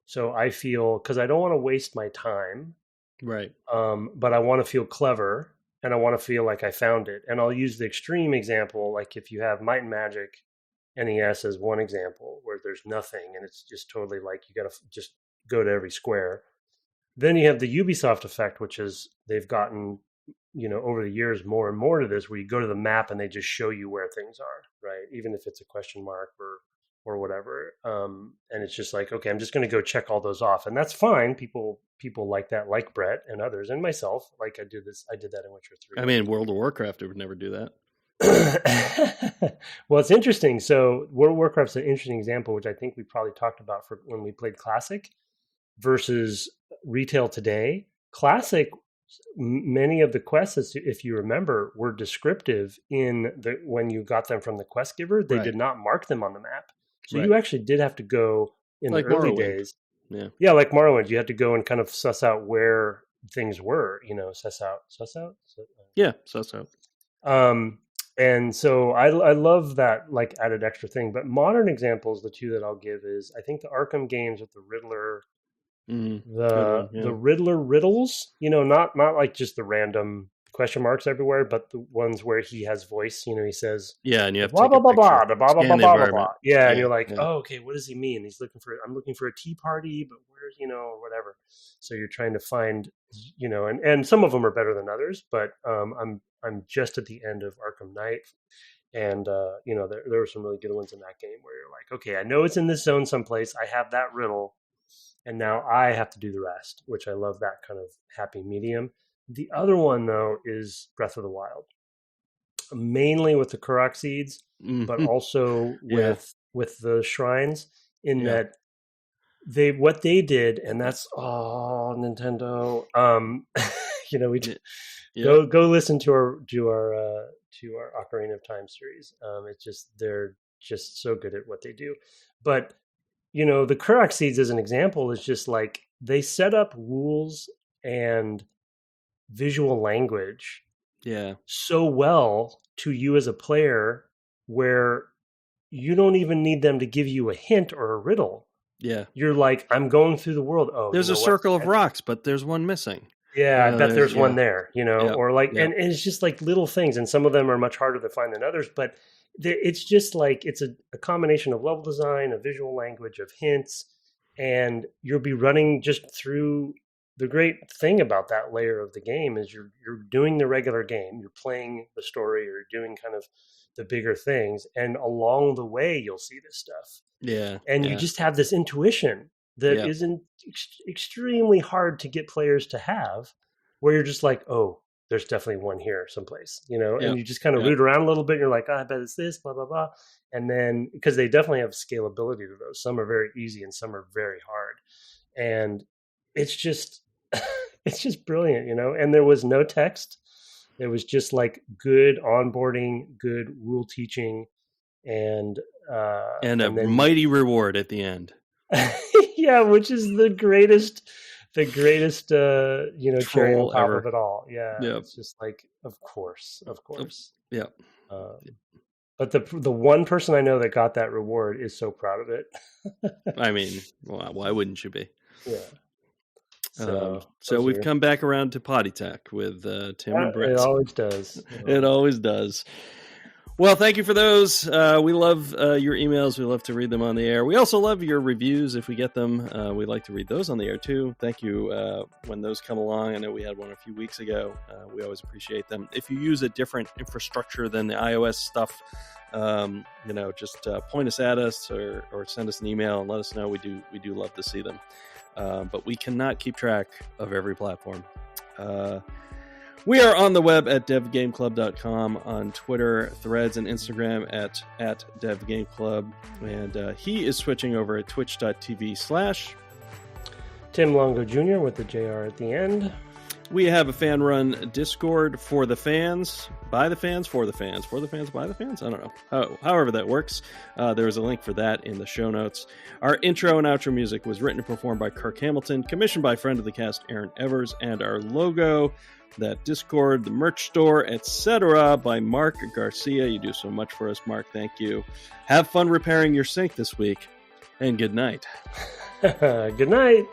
So I feel, because I don't want to waste my time, Right. but I want to feel clever and I want to feel like I found it. And I'll use the extreme example, like if you have Might and Magic NES as one example where there's nothing and it's just totally like you got to just go to every square. Then you have the Ubisoft effect, which is they've gotten, over the years more and more to this, where you go to the map and they just show you where things are, right? Even if it's a question mark or whatever. And it's just like, okay, I'm just going to go check all those off, and that's fine. People like that, like Brett and others, and myself. Like I did that in Witcher 3. I mean, World of Warcraft would never do that. Well, it's interesting. So World of Warcraft's an interesting example, which I think we probably talked about for when we played Classic versus retail today. Classic, many of the quests, if you remember, were descriptive when you got them from the quest giver. They did not mark them on the map. So you actually did have to go in the early days. Yeah, like Morrowind, you had to go and kind of suss out where things were, suss out? Yeah, suss out. And so I love that like added extra thing. But modern examples, the two that I'll give is, I think the Arkham games with the Riddler, the Riddler riddles, not like just the random question marks everywhere, but the ones where he has voice, he says, and you have blah, blah, blah, blah, blah, blah, blah, blah, blah. Yeah. And you're like, yeah. oh, okay, what does he mean? I'm looking for a tea party, but where's, whatever. So you're trying to find, and some of them are better than others, but I'm just at the end of Arkham Knight. And, there were some really good ones in that game where you're like, okay, I know it's in this zone someplace. I have that riddle. And now I have to do the rest, which I love that kind of happy medium. The other one, though, is Breath of the Wild, mainly with the Korok seeds, but also with the shrines. That what they did, and that's Nintendo. Go listen to our Ocarina of Time series. It's just they're just so good at what they do, but. The Korok seeds, as an example, is just like they set up rules and visual language so well to you as a player where you don't even need them to give you a hint or a riddle. Yeah. You're like, I'm going through the world. Oh, there's a circle of rocks, but there's one missing. Yeah, I bet there's one there, or like, and it's just like little things. And some of them are much harder to find than others, but it's just like it's a combination of level design, a visual language, of hints, and you'll be running just through. The great thing about that layer of the game is you're doing the regular game, you're playing the story, you're doing kind of the bigger things, and along the way you'll see this stuff. Yeah, and you just have this intuition that isn't extremely hard to get players to have, where you're just like, oh. There's definitely one here someplace, and you just kind of root around a little bit. And you're like, I bet it's this, blah, blah, blah. And then, because they definitely have scalability to those. Some are very easy and some are very hard. And it's just brilliant, And there was no text. It was just like good onboarding, good rule teaching, and a mighty reward at the end. Yeah, which is the greatest cherry on top of it all. Yeah. It's just like, of course. Yeah. But the one person I know that got that reward is so proud of it. I mean, why wouldn't you be? Yeah. So we've come back around to Potty Talk with Tim and Brett. It always does. It always does. Well, thank you for those. We love your emails. We love to read them on the air. We also love your reviews if we get them. We like to read those on the air, too. Thank you when those come along. I know we had one a few weeks ago. We always appreciate them. If you use a different infrastructure than the iOS stuff, just point us at us or send us an email and let us know. We do love to see them. But we cannot keep track of every platform. We are on the web at devgameclub.com, on Twitter, Threads, and Instagram at devgameclub. And he is switching over at twitch.tv/ Tim Longo Jr. with the JR at the end. We have a fan-run Discord for the fans, by the fans, for the fans, for the fans, by the fans. I don't know. However that works. There is a link for that in the show notes. Our intro and outro music was written and performed by Kirk Hamilton, commissioned by friend of the cast, Aaron Evers, and our logo that Discord, the merch store, etc. by Mark Garcia. You do so much for us, Mark. Thank you. Have fun repairing your sink this week, and good night. Good night.